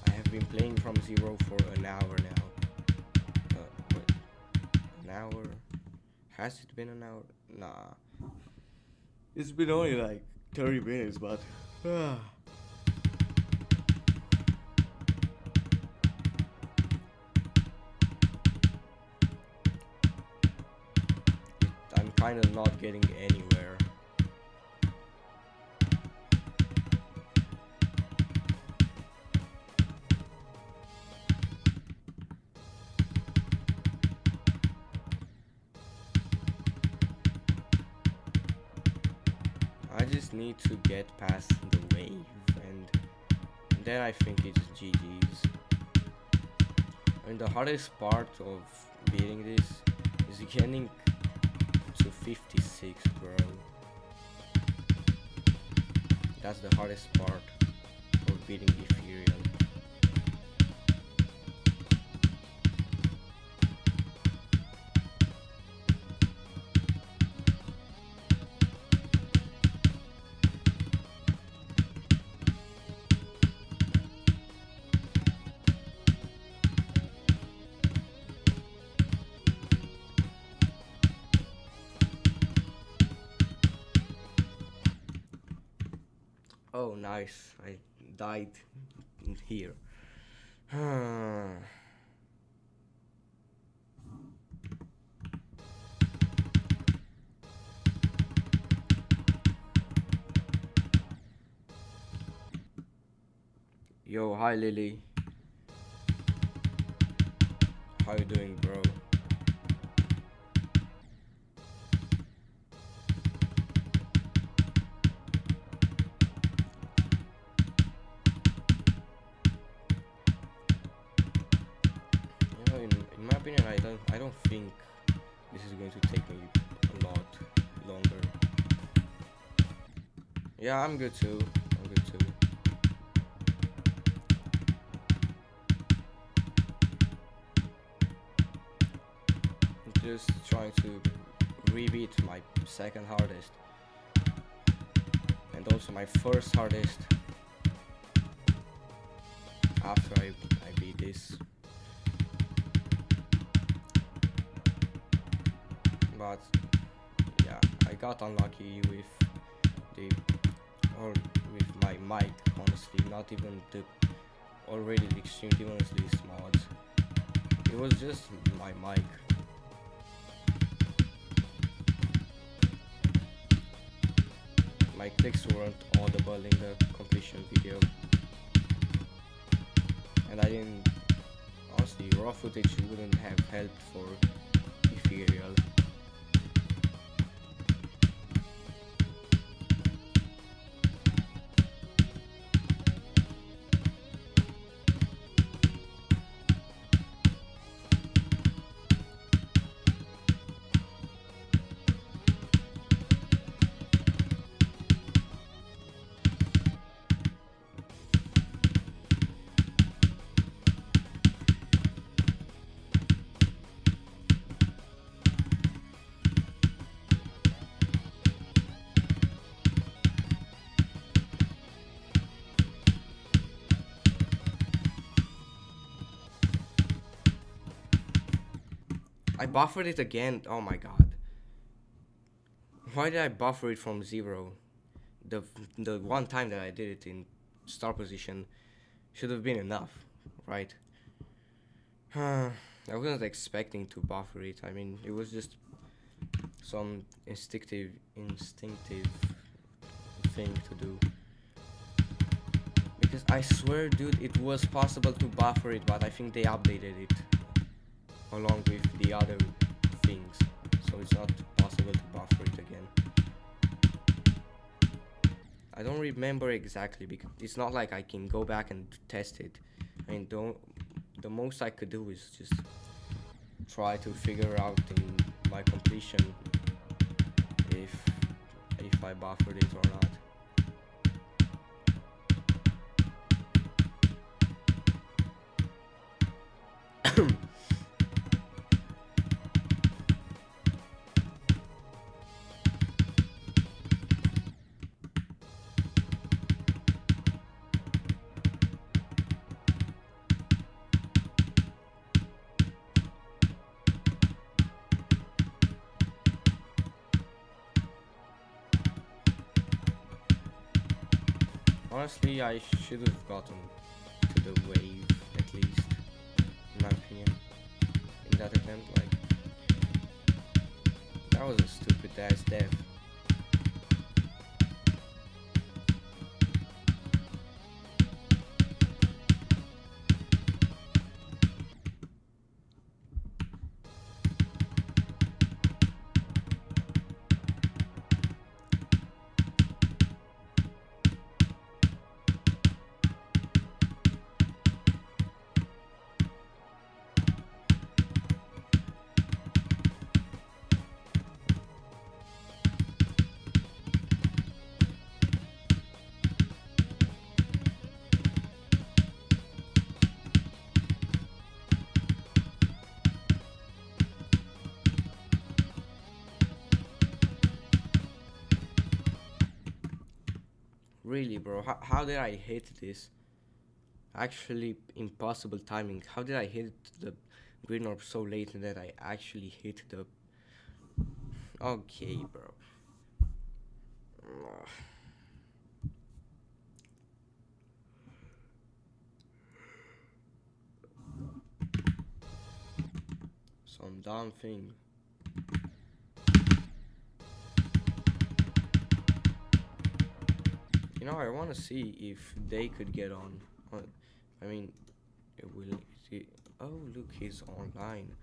I have been playing from zero for an hour now. Wait, an hour? Has it been an hour? Nah. It's been only like 30 minutes, but... I'm kind of not getting anywhere. I just need to get past the wave, and then I think it's GG's. And the hardest part of beating this is getting to 56, bro. That's the hardest part of beating Ethereal. Oh, nice. I died in here. Yo, hi Lily. How you doing, bro? In my opinion, I don't think this is going to take me a lot longer. Yeah, I'm good too. I'm just trying to rebeat my second hardest and also my first hardest after I beat this. But yeah, I got unlucky with my mic, honestly, not even the already extreme Demon's List mods. It was just my mic. My clicks weren't audible in the completion video, and I didn't, honestly, raw footage wouldn't have helped for Ethereal. I buffered it again. Oh my god. Why did I buffer it from 0? The the one time that I did it in start position should have been enough, right? I wasn't expecting to buffer it. I mean, it was just some instinctive thing to do. Because I swear, dude, it was possible to buffer it, but I think they updated it along with the other things, so it's not possible to buffer it again. I don't remember exactly because it's not like I can go back and test it. I mean, the most I could do is just try to figure out in my completion if I buffered it or not. Honestly, I should have gotten to the wave at least, in my opinion. In that attempt, like, that was a stupid ass death. Really, bro, how did I hit this? Actually, impossible timing. How did I hit the green orb so late that I actually hit the... Okay, bro. Ugh. Some dumb thing. You know, I want to see if they could get on. I mean, it will. Oh, look, he's online.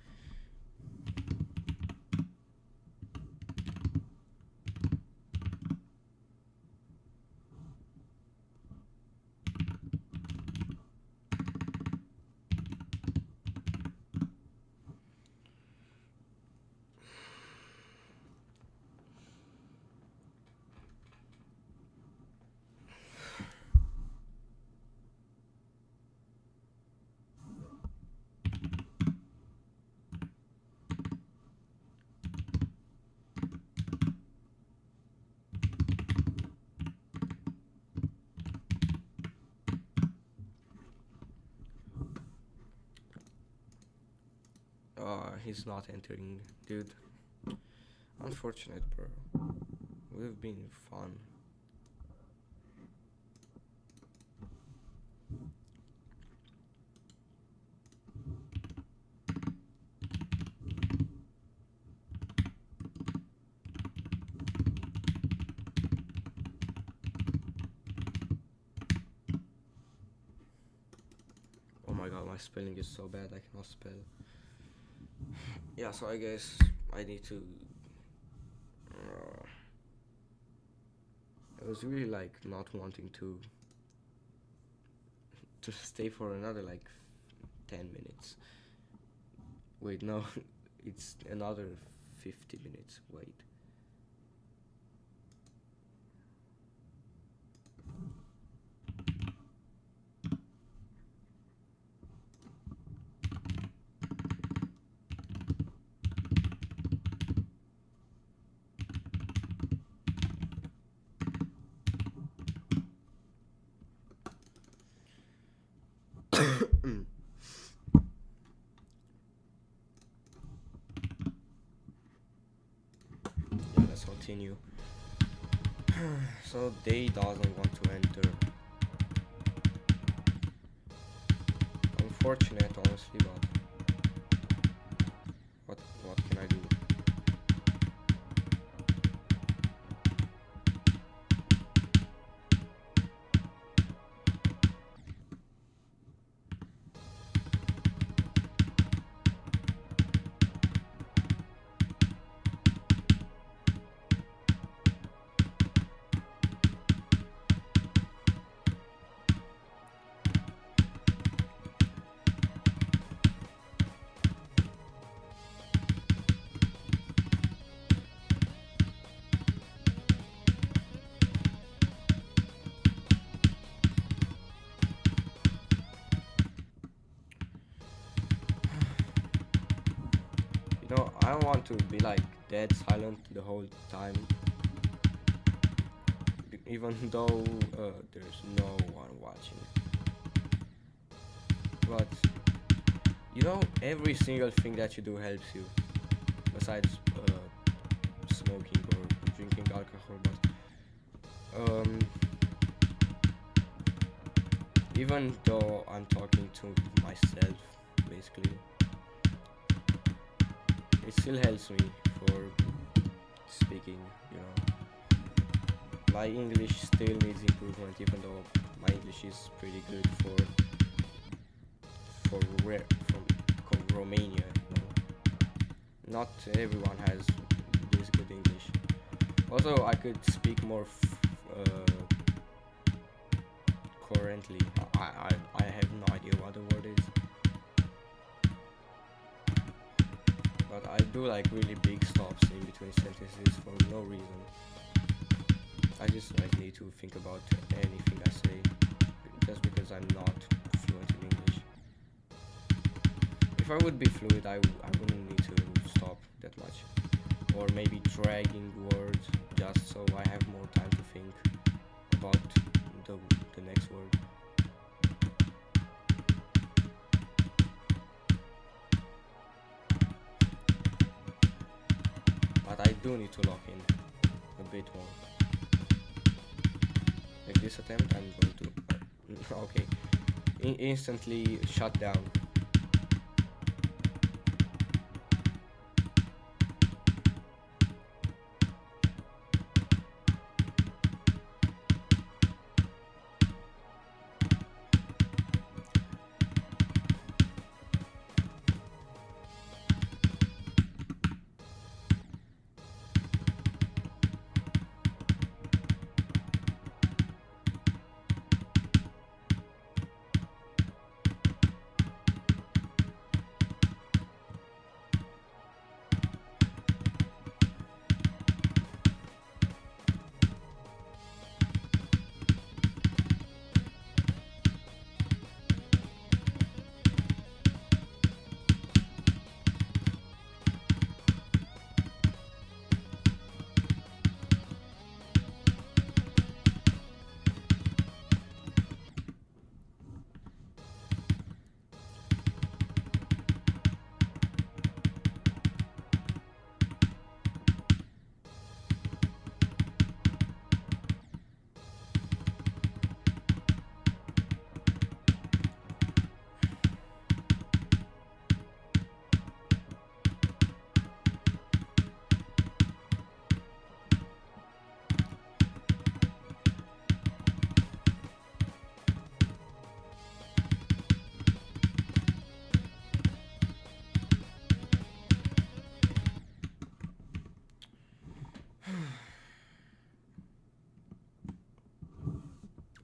He's not entering, dude. Unfortunate, bro. Would have been fun. Oh my god, my spelling is so bad, I cannot spell. Yeah, so I guess I need to... I was really like not wanting to stay for another like 10 minutes. Wait, no, it's another 50 minutes. Wait. continue. So they doesn't want to enter. Unfortunate, honestly, but what can I do? You know, I don't want to be like dead silent the whole time, even though there's no one watching. But you know, every single thing that you do helps you, besides smoking or drinking alcohol. But even though I'm talking to myself, basically, it still helps me for speaking, you know. My English still needs improvement, even though my English is pretty good from Romania, you know. Not everyone has this good English. Also, I could speak more currently. I have no idea what the word is. But I do like really big stops in between sentences for no reason. I just like need to think about anything I say, just because I'm not fluent in English. If I would be fluent, I wouldn't need to stop that much, or maybe dragging words just so I have more time to think about the next word. But I do need to lock in a bit more. Like this attempt, I'm going to okay, instantly shut down.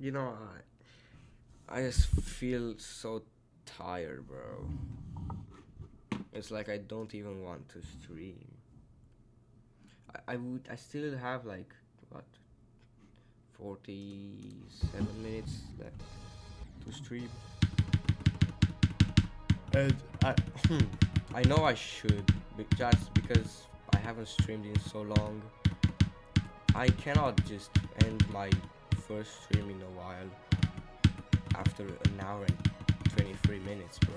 You know, I just feel so tired, bro. It's like I don't even want to stream. I still have like, what, 47 minutes left to stream. And I know I should, just because I haven't streamed in so long. I cannot just end my first stream in a while after an hour and 23 minutes, bro.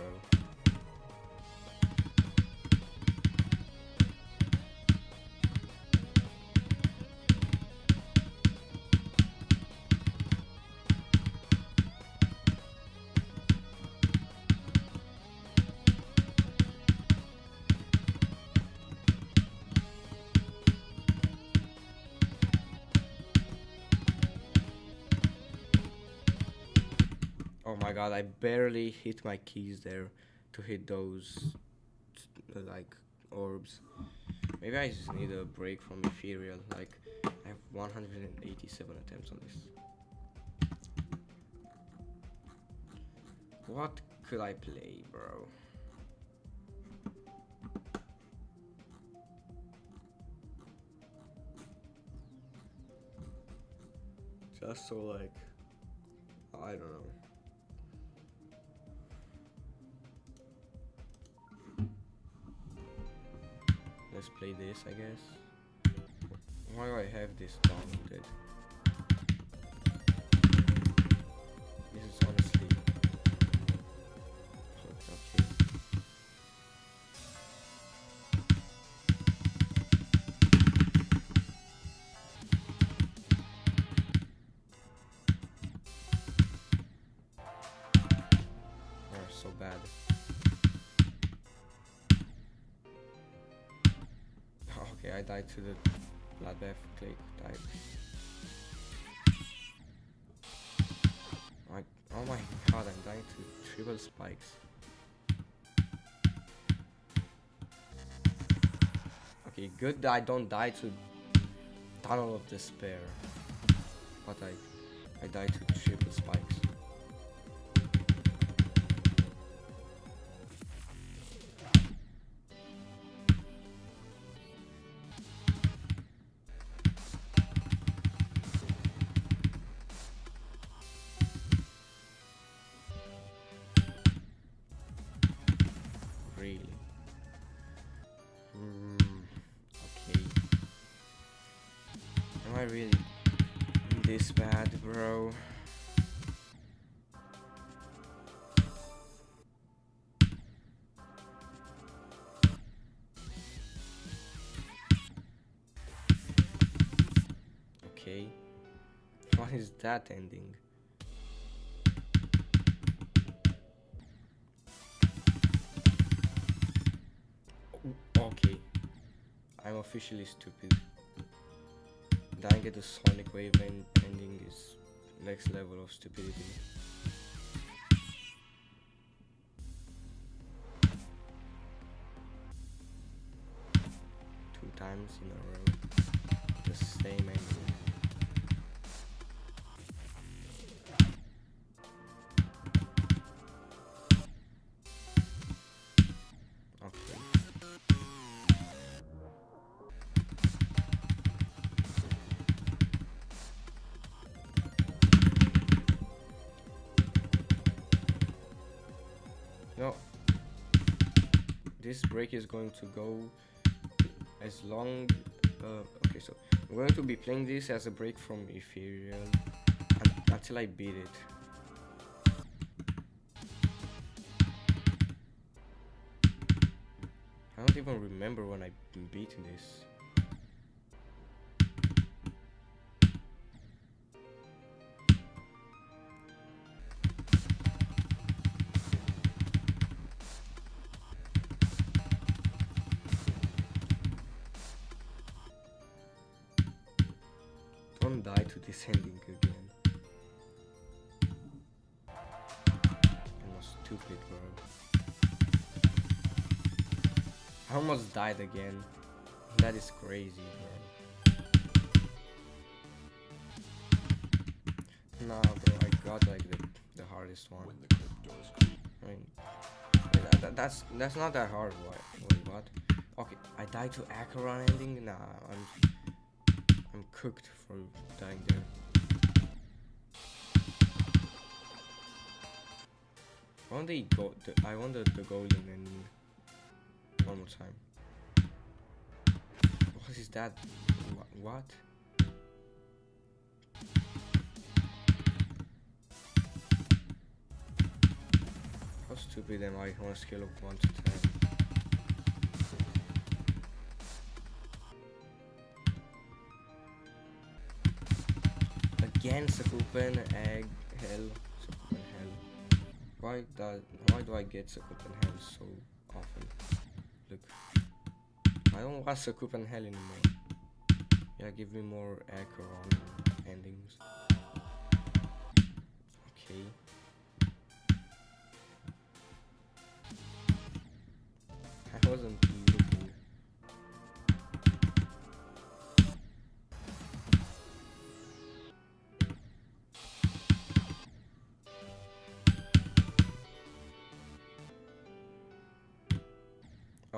my god, I barely hit my keys there to hit those like orbs. Maybe I just need a break from Ethereal. Like, I have 187 attempts on this. What could I play, bro? Just so like, I don't know. Let's play this, I guess. Why do I have this downloaded? This is honestly okay. Oh, so bad. Okay, I died to the bloodbath click. Died. Oh my god, I'm dying to triple spikes. Okay, good that I don't die to Tunnel of Despair. But I died to triple spikes. Really? Okay. Am I really this bad, bro? Okay. What is that ending? Okay. I'm officially stupid. Dying at the Sonic Wave ending is next level of stupidity. Two times in a row. The same ending. No, this break is going to go as long. Okay, so I'm going to be playing this as a break from Ethereal until I beat it. I don't even remember when I beat this. Don't die to this ending again. I'm stupid, bro. I almost died again. That is crazy, bro. Nah, bro, I got like the hardest one. I mean, that's not that hard. Wait, what? Okay, I died to Acheron ending. Nah, I'm cooked for dying there. I want the golden ending one more time. What is that? What? How stupid am I on a scale of 1 to 10? Again, Sakupen, egg, hell, Sakupen, hell. Why do I get Sakupen hell so often? Look, I don't want Sakupen hell anymore. Yeah, give me more Acheron endings. Okay.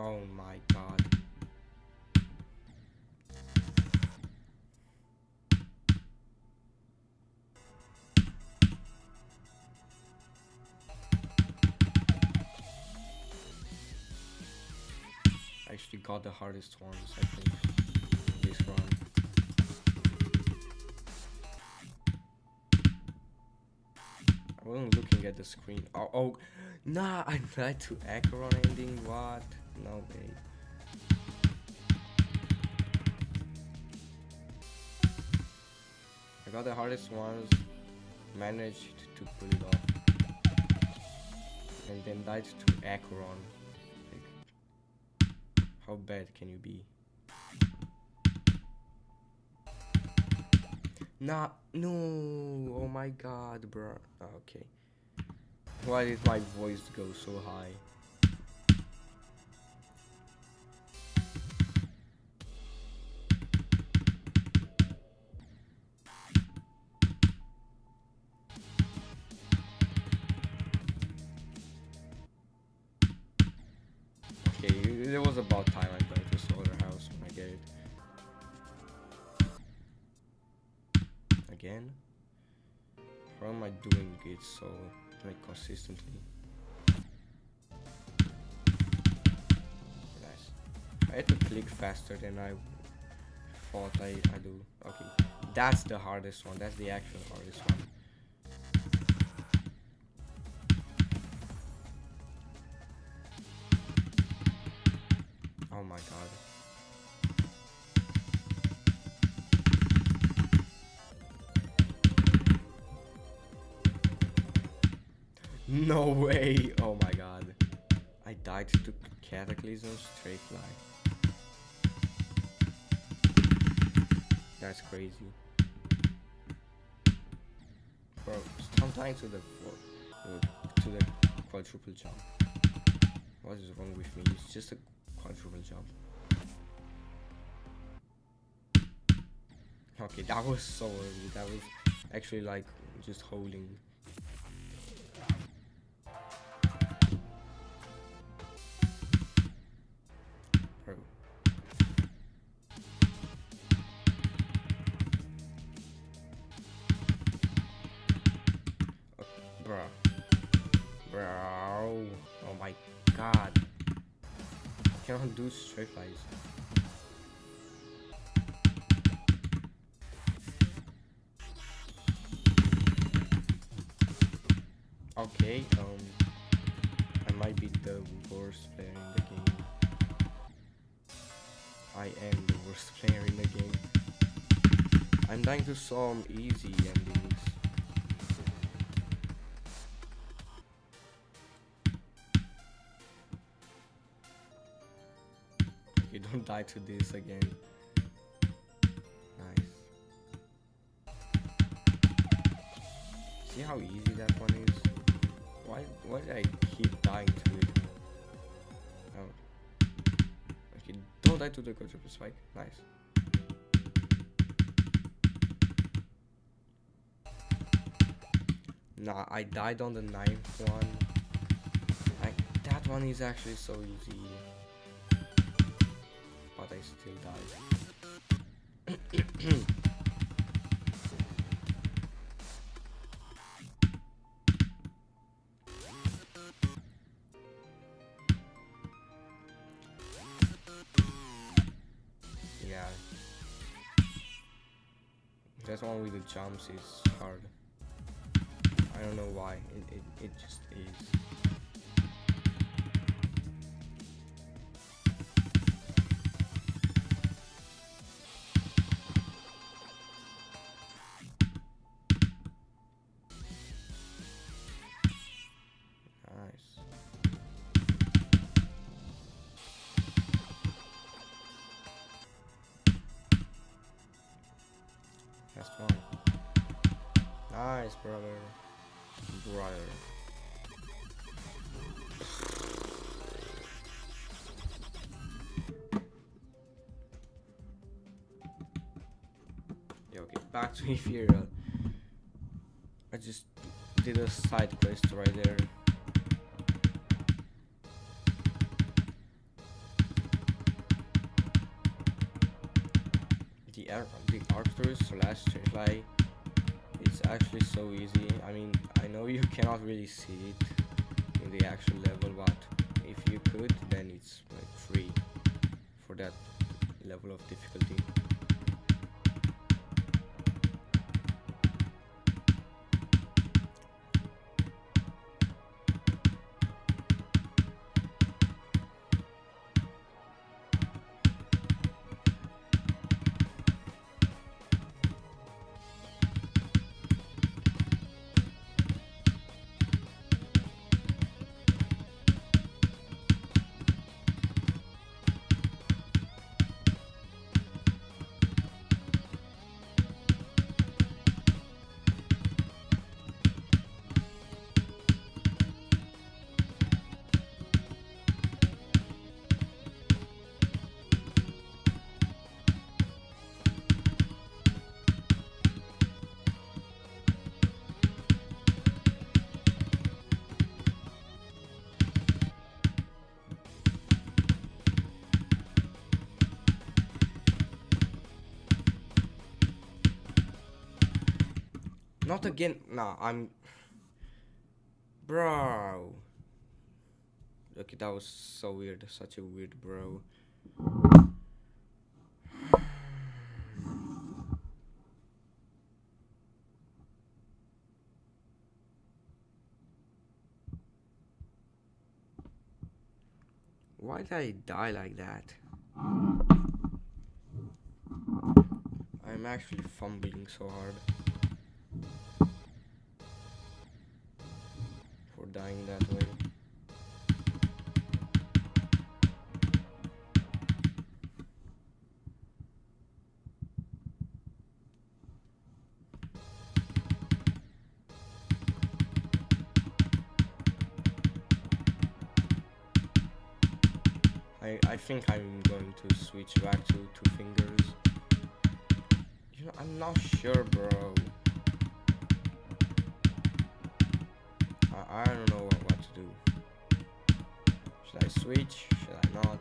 Oh my god. I actually got the hardest ones, I think, this run. I wasn't looking at the screen. Oh, nah, I tried to Acheron ending, what? No way. I got the hardest ones, managed to pull it off, and then died to Acheron. Like, how bad can you be? Nah, no, oh my god, bro. Okay. Why did my voice go so high? Okay, it was about time I got the solar house when I get it. Again? How am I doing it so like consistently? Nice. I had to click faster than I thought I do. Okay, that's the hardest one. That's the actual hardest one. Oh my god. No way! Oh my god. I died to Cataclysm straight line. That's crazy. Bro, I'm dying to the quadruple jump. What is wrong with me? It's just a quadruple jump. Okay, that was so early. That was actually like just holding. Bro. Bro. Bro. Oh my god. I cannot do straight lines. Okay, I might be the worst player in the game. I am the worst player in the game. I'm dying to some easy endings. Okay, don't die to this again. Nice. See how easy that one is? Why did I keep dying to it? Oh. Okay, don't die to the quadruple spike. Nice. Nah, I died on the 9th one. That one is actually so easy. But I still died. Yeah. That one with the jumps is hard. I don't know why. It just is. Nice. Last one. Nice, brother. Yeah, okay, back to Ethereal. I just did a side quest right there. the Arcturus slash Straight, it's actually so easy. I mean, I know you cannot really see it in the actual level, but if you could, then it's like free for that level of difficulty. Not again. Nah, I'm. Bro. Okay, that was so weird. Such a weird bro. Why did I die like that? I'm actually fumbling so hard for dying that way. I think I'm going to switch back to two fingers. You know, I'm not sure, bro. I don't know what to do. Should I switch? Should I not?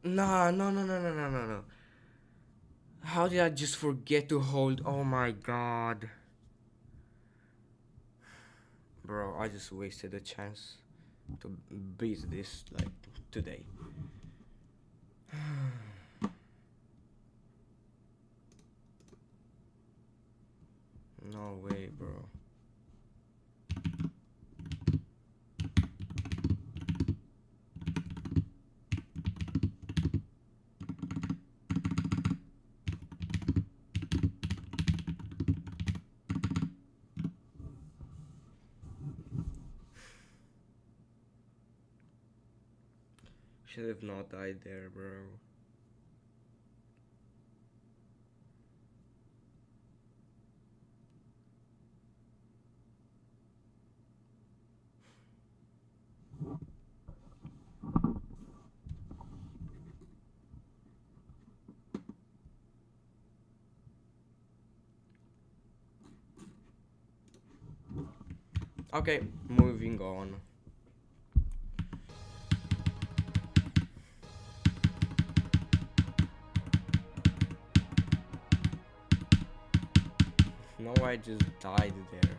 Nah, no, no, no, no, no, no, no. How did I just forget to hold? Oh my god. Bro, I just wasted a chance to beat this, like, today. No way, bro. should have not died there, bro. Okay, moving on. No, I just died there.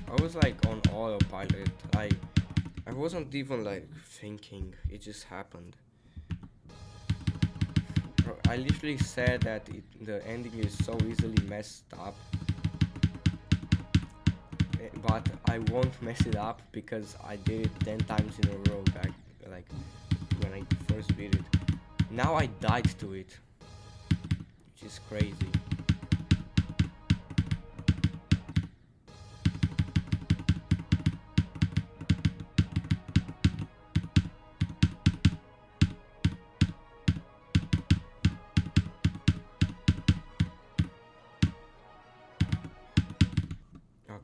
I was like on autopilot. I wasn't even like thinking. It just happened. Bro, I literally said that the ending is so easily messed up. But I won't mess it up because I did it 10 times in a row back like when I first beat it. Now I died to it, which is crazy.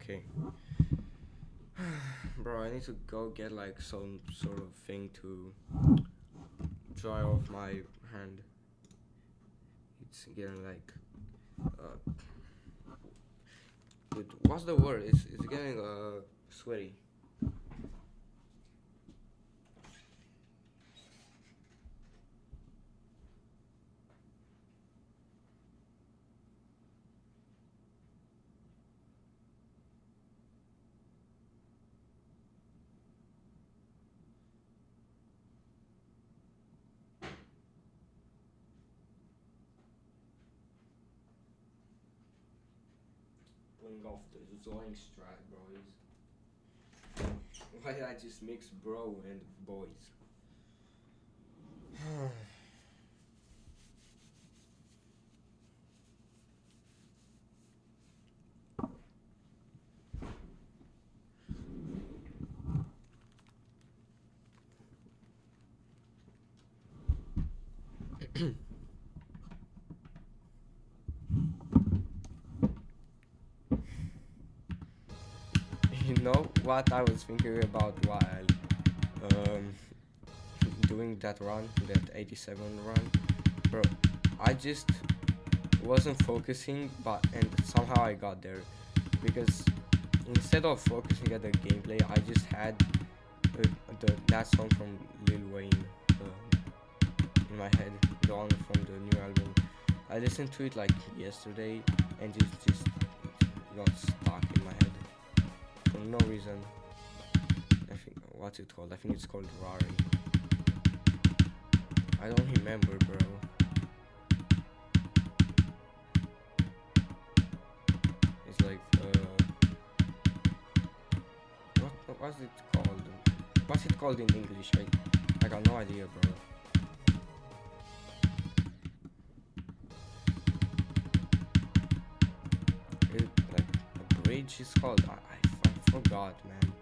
Okay. Bro, I need to go get like some sort of thing to dry off my hand. It's getting like what's the word? It's getting sweaty. Pulling off the Zoing strat, boys. Why did I just mix bro and boys? You know what I was thinking about while doing that run, that 87 run? Bro, I just wasn't focusing, and somehow I got there. Because instead of focusing at the gameplay, I just had that song from Lil Wayne in my head, the one from the new album. I listened to it like yesterday and just got stuck in my head for no reason. I think what's it called? I think it's called Rari. I don't remember, bro. It's like what's it called? What's it called in English? I got no idea, bro. Like a bridge is called. I forgot, man.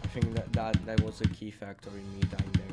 I think that was a key factor in me dying there.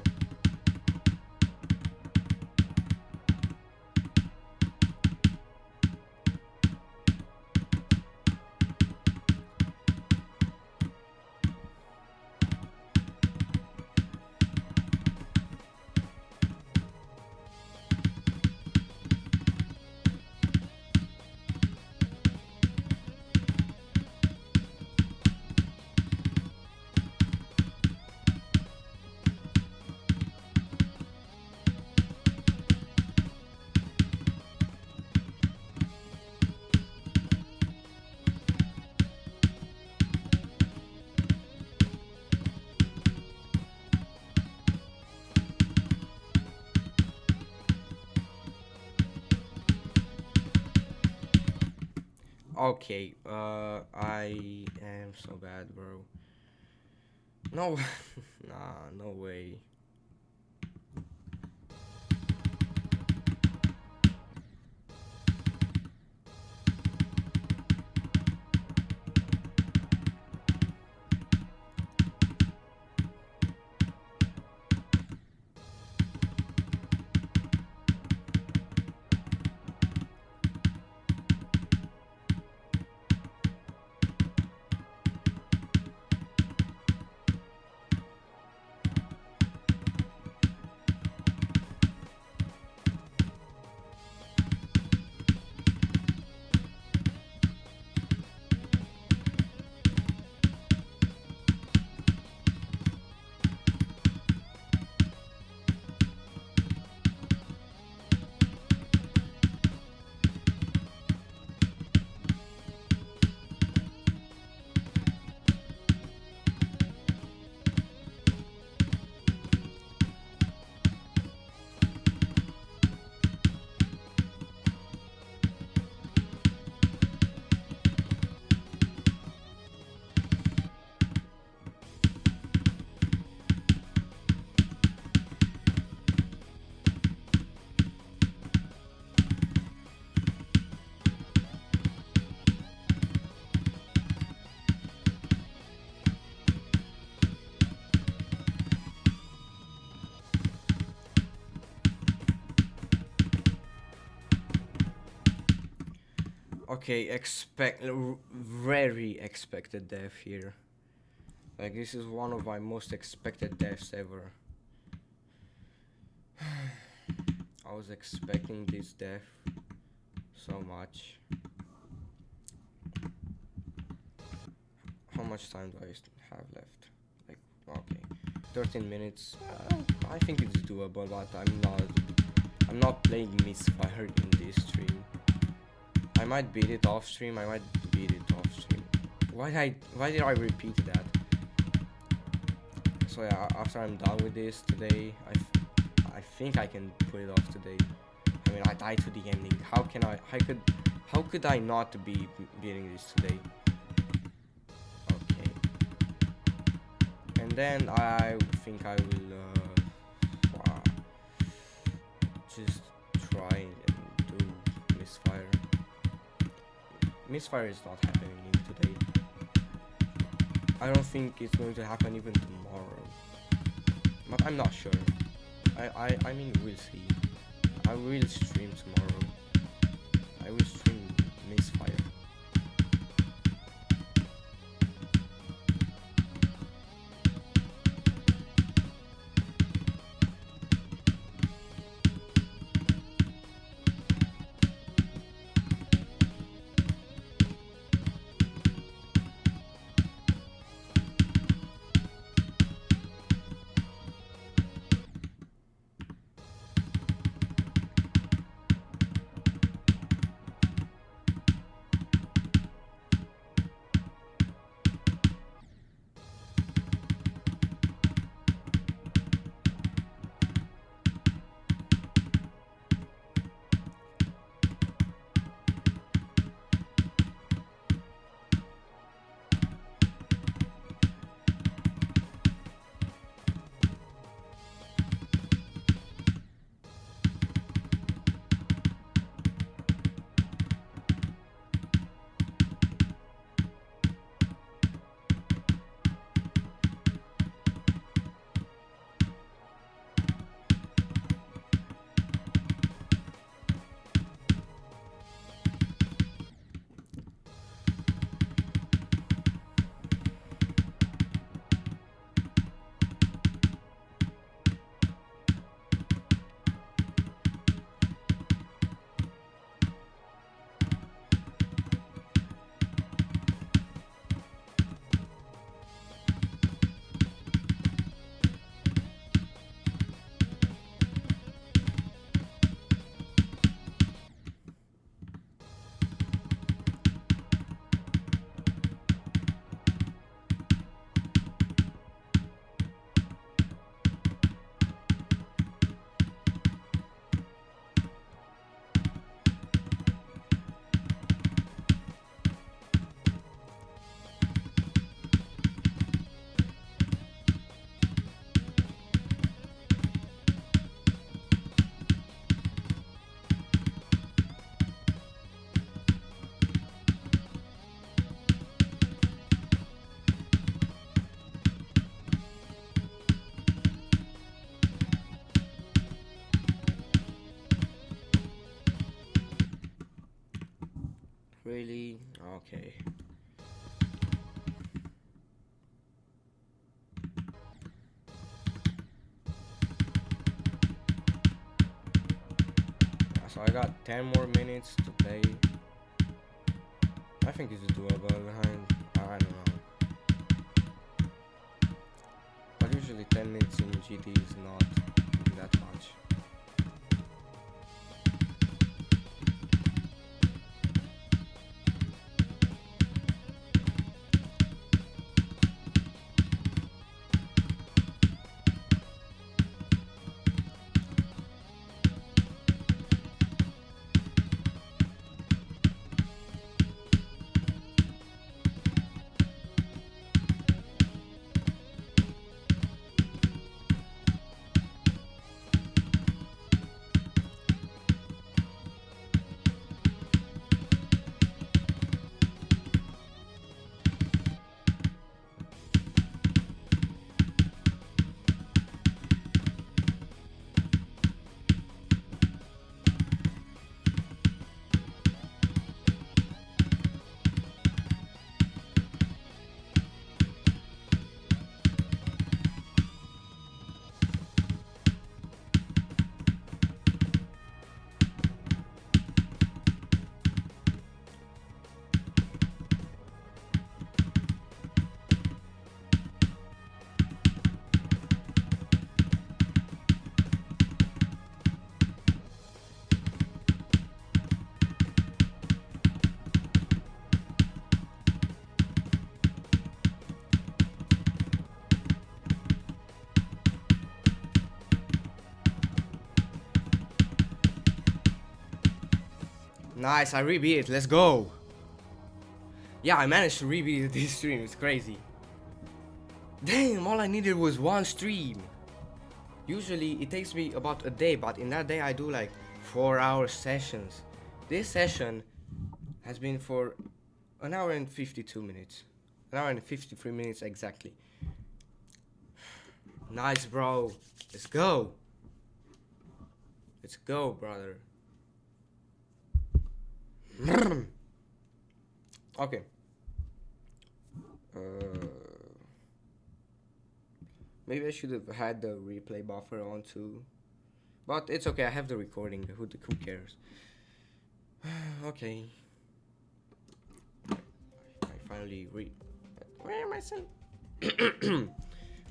Okay, I am so bad, bro. No, nah, no way. Okay, very expected death here. Like, this is one of my most expected deaths ever. I was expecting this death so much. How much time do I have left? Like, okay, 13 minutes. I think it's doable, but I'm not playing MISFIRE in this stream. I might beat it off stream. Why did I repeat that? So yeah, after I'm done with this today, I think I can put it off today. I mean, I died to the ending. How could I not be beating this today? Okay. And then I think I will just try and do MISFIRE. MISFIRE is not happening today. I don't think it's going to happen even tomorrow. But I'm not sure. I mean, we'll see. I will stream tomorrow. I will stream MISFIRE. Really? Okay. So I got 10 more minutes to play. I think it's doable. I don't know. But usually 10 minutes in GT is not that much. Nice, I rebeat it, let's go! Yeah, I managed to rebeat this stream, it's crazy. Damn, all I needed was one stream. Usually it takes me about a day, but in that day I do like 4-hour sessions. This session has been for an hour and 52 minutes. An hour and 53 minutes exactly. Nice, bro. Let's go. Let's go, brother. Okay. Maybe I should have had the replay buffer on too. But it's okay, I have the recording. Who cares? Okay. I finally Where am I saying?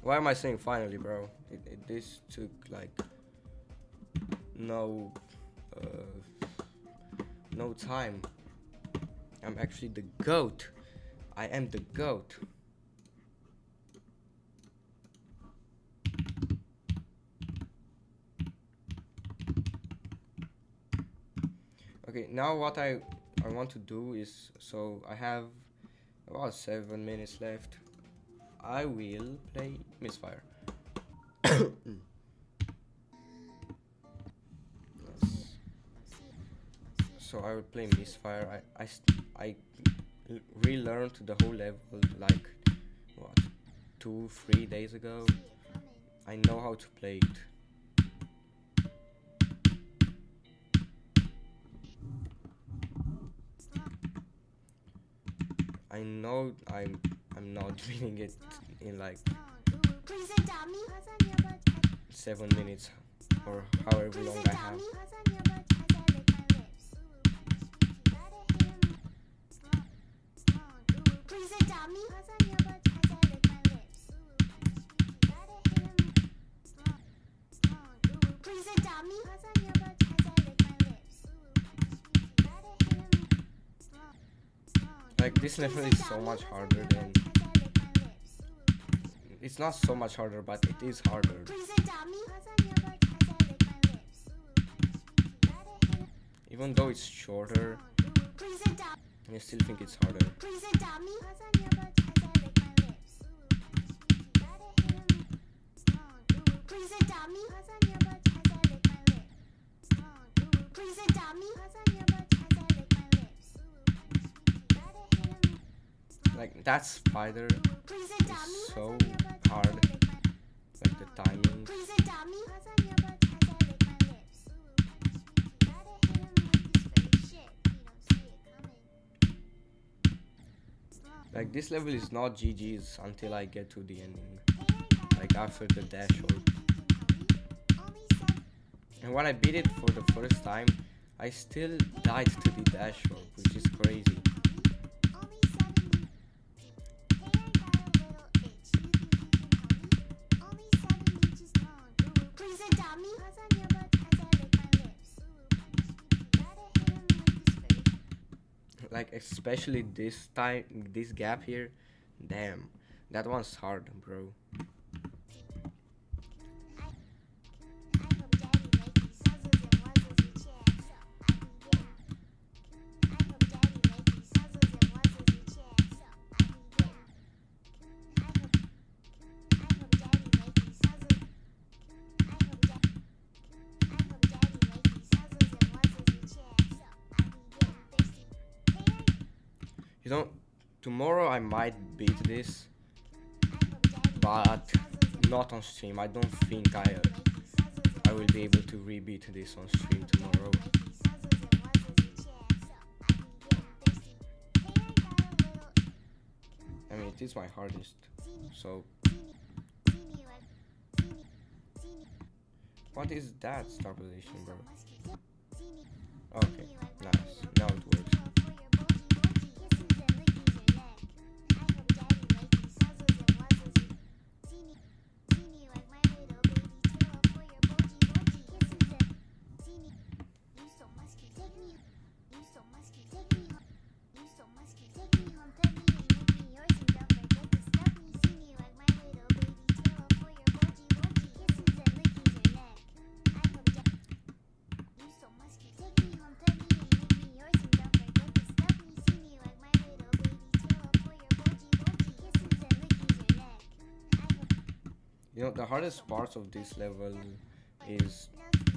Why am I saying finally, bro? This took like no time. I'm actually the GOAT. I am the GOAT. Okay, now what I want to do is, so I have about 7 minutes left. I will play MISFIRE. So I will play MISFIRE. I relearned the whole level like what, 2-3 days ago. I know how to play it. I know I'm not winning it in like 7 minutes or however long I have. Like this level is so much harder than, it's not so much harder, but it is harder. Even though it's shorter, I still think it's harder. Like that spider is so hard, like the timing. Like this level is not GG's until I get to the ending, like after the dash orb. And when I beat it for the first time, I still died to the dash orb, which is crazy. Like especially this time, this gap here, damn, that one's hard, bro. You know, tomorrow I might beat this, but not on stream. I don't think I will be able to rebeat this on stream tomorrow. I mean, it is my hardest, so. What is that star position, bro? Okay, nice. Now it works. You know, the hardest part of this level is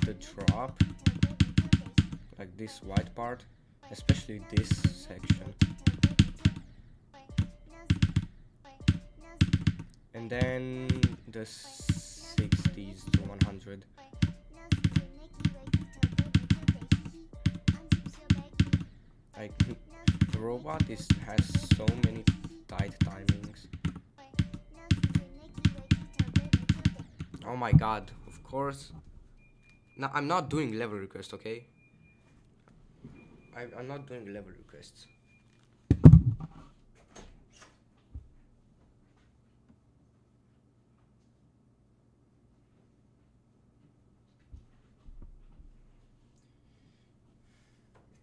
the drop, like this white part, especially this section. And then the 60s to 100. Like, the robot has so many tight timings. Oh my god, of course. No, I'm not doing level request, okay? I'm not doing level requests.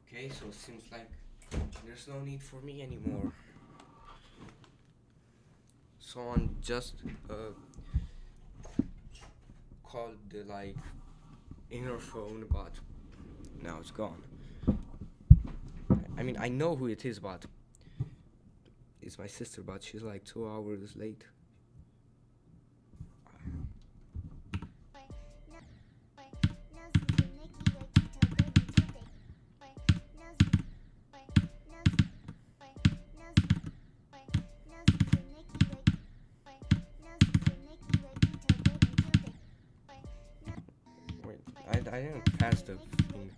Okay, so it seems like there's no need for me anymore. Someone just called the like inner phone, but now it's gone. I mean, I know who it is, but it's my sister, but she's like 2 hours late. Wait, I didn't pass the thing.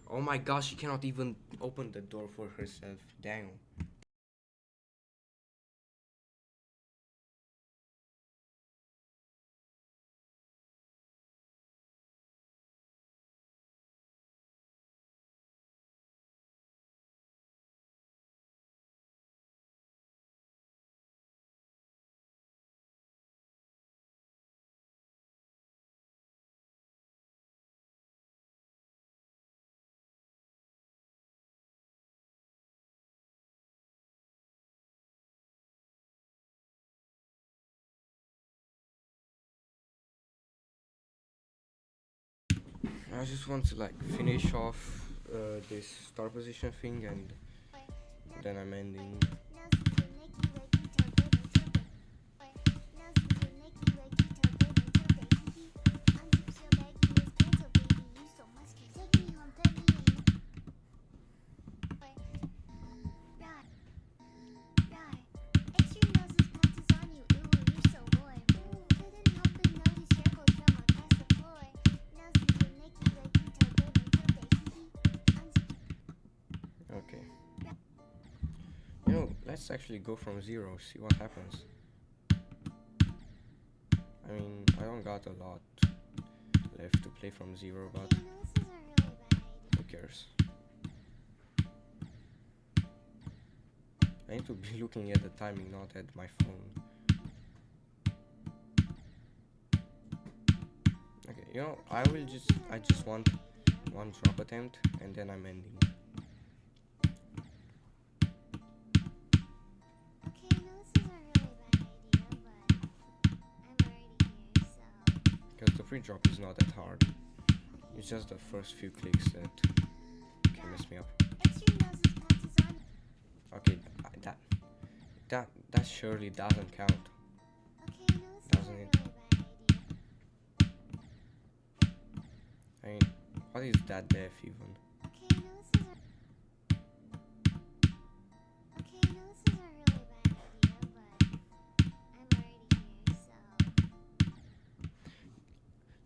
Oh my gosh, she cannot even open the door for herself. Damn. I just want to like finish off this star position thing, and then I'm ending. let's actually go from 0, see what happens. I mean, I don't got a lot left to play from 0, but who cares? I need to be looking at the timing, not at my phone. Okay, you know, I just want one drop attempt and then I'm ending. Because the free drop is not that hard. It's just the first few clicks that can mess me up. Okay, that surely doesn't count, doesn't it? I mean, what is that def even?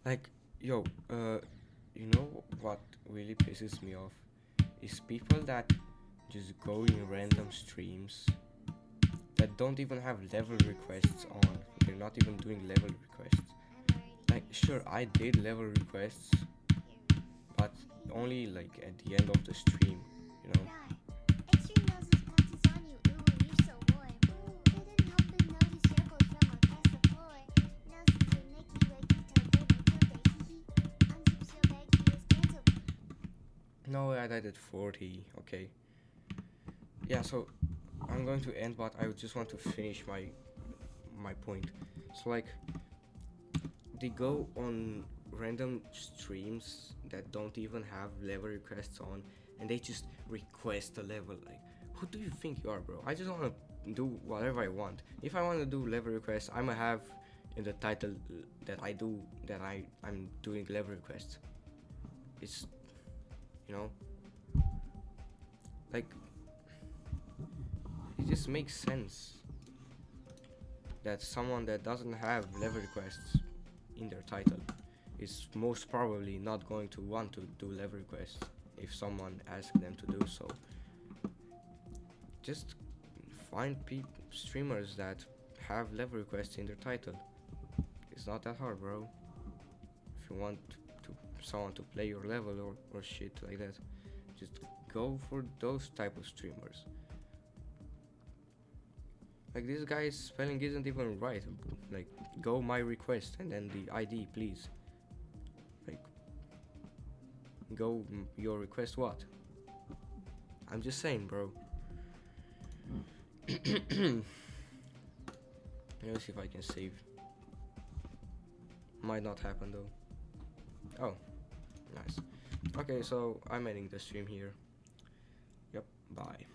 Like, yo, you know what really pisses me off is people that just go in random streams that don't even have level requests on. They're not even doing level requests. Like, sure, I did level requests, but only like at the end of the stream, you know. No, I died at 40, okay. Yeah, so I'm going to end, but I just want to finish my point. So like, they go on random streams that don't even have level requests on, and they just request a level. Like, who do you think you are, bro? I just want to do whatever I want. If I want to do level requests, I'ma have in the title that I'm doing level requests. It's, you know, like, it just makes sense that someone that doesn't have level requests in their title is most probably not going to want to do level requests if someone asks them to do so. Just find streamers that have level requests in their title. It's not that hard, bro. If you want someone to play your level or shit like that, just go for those type of streamers. Like, this guy's spelling isn't even right. Like, go my request and then the ID, please. Like, go your request what? I'm just saying, bro. Let me see if I can save. Might not happen though. Oh, nice. Okay, so I'm ending the stream here. Yep, bye.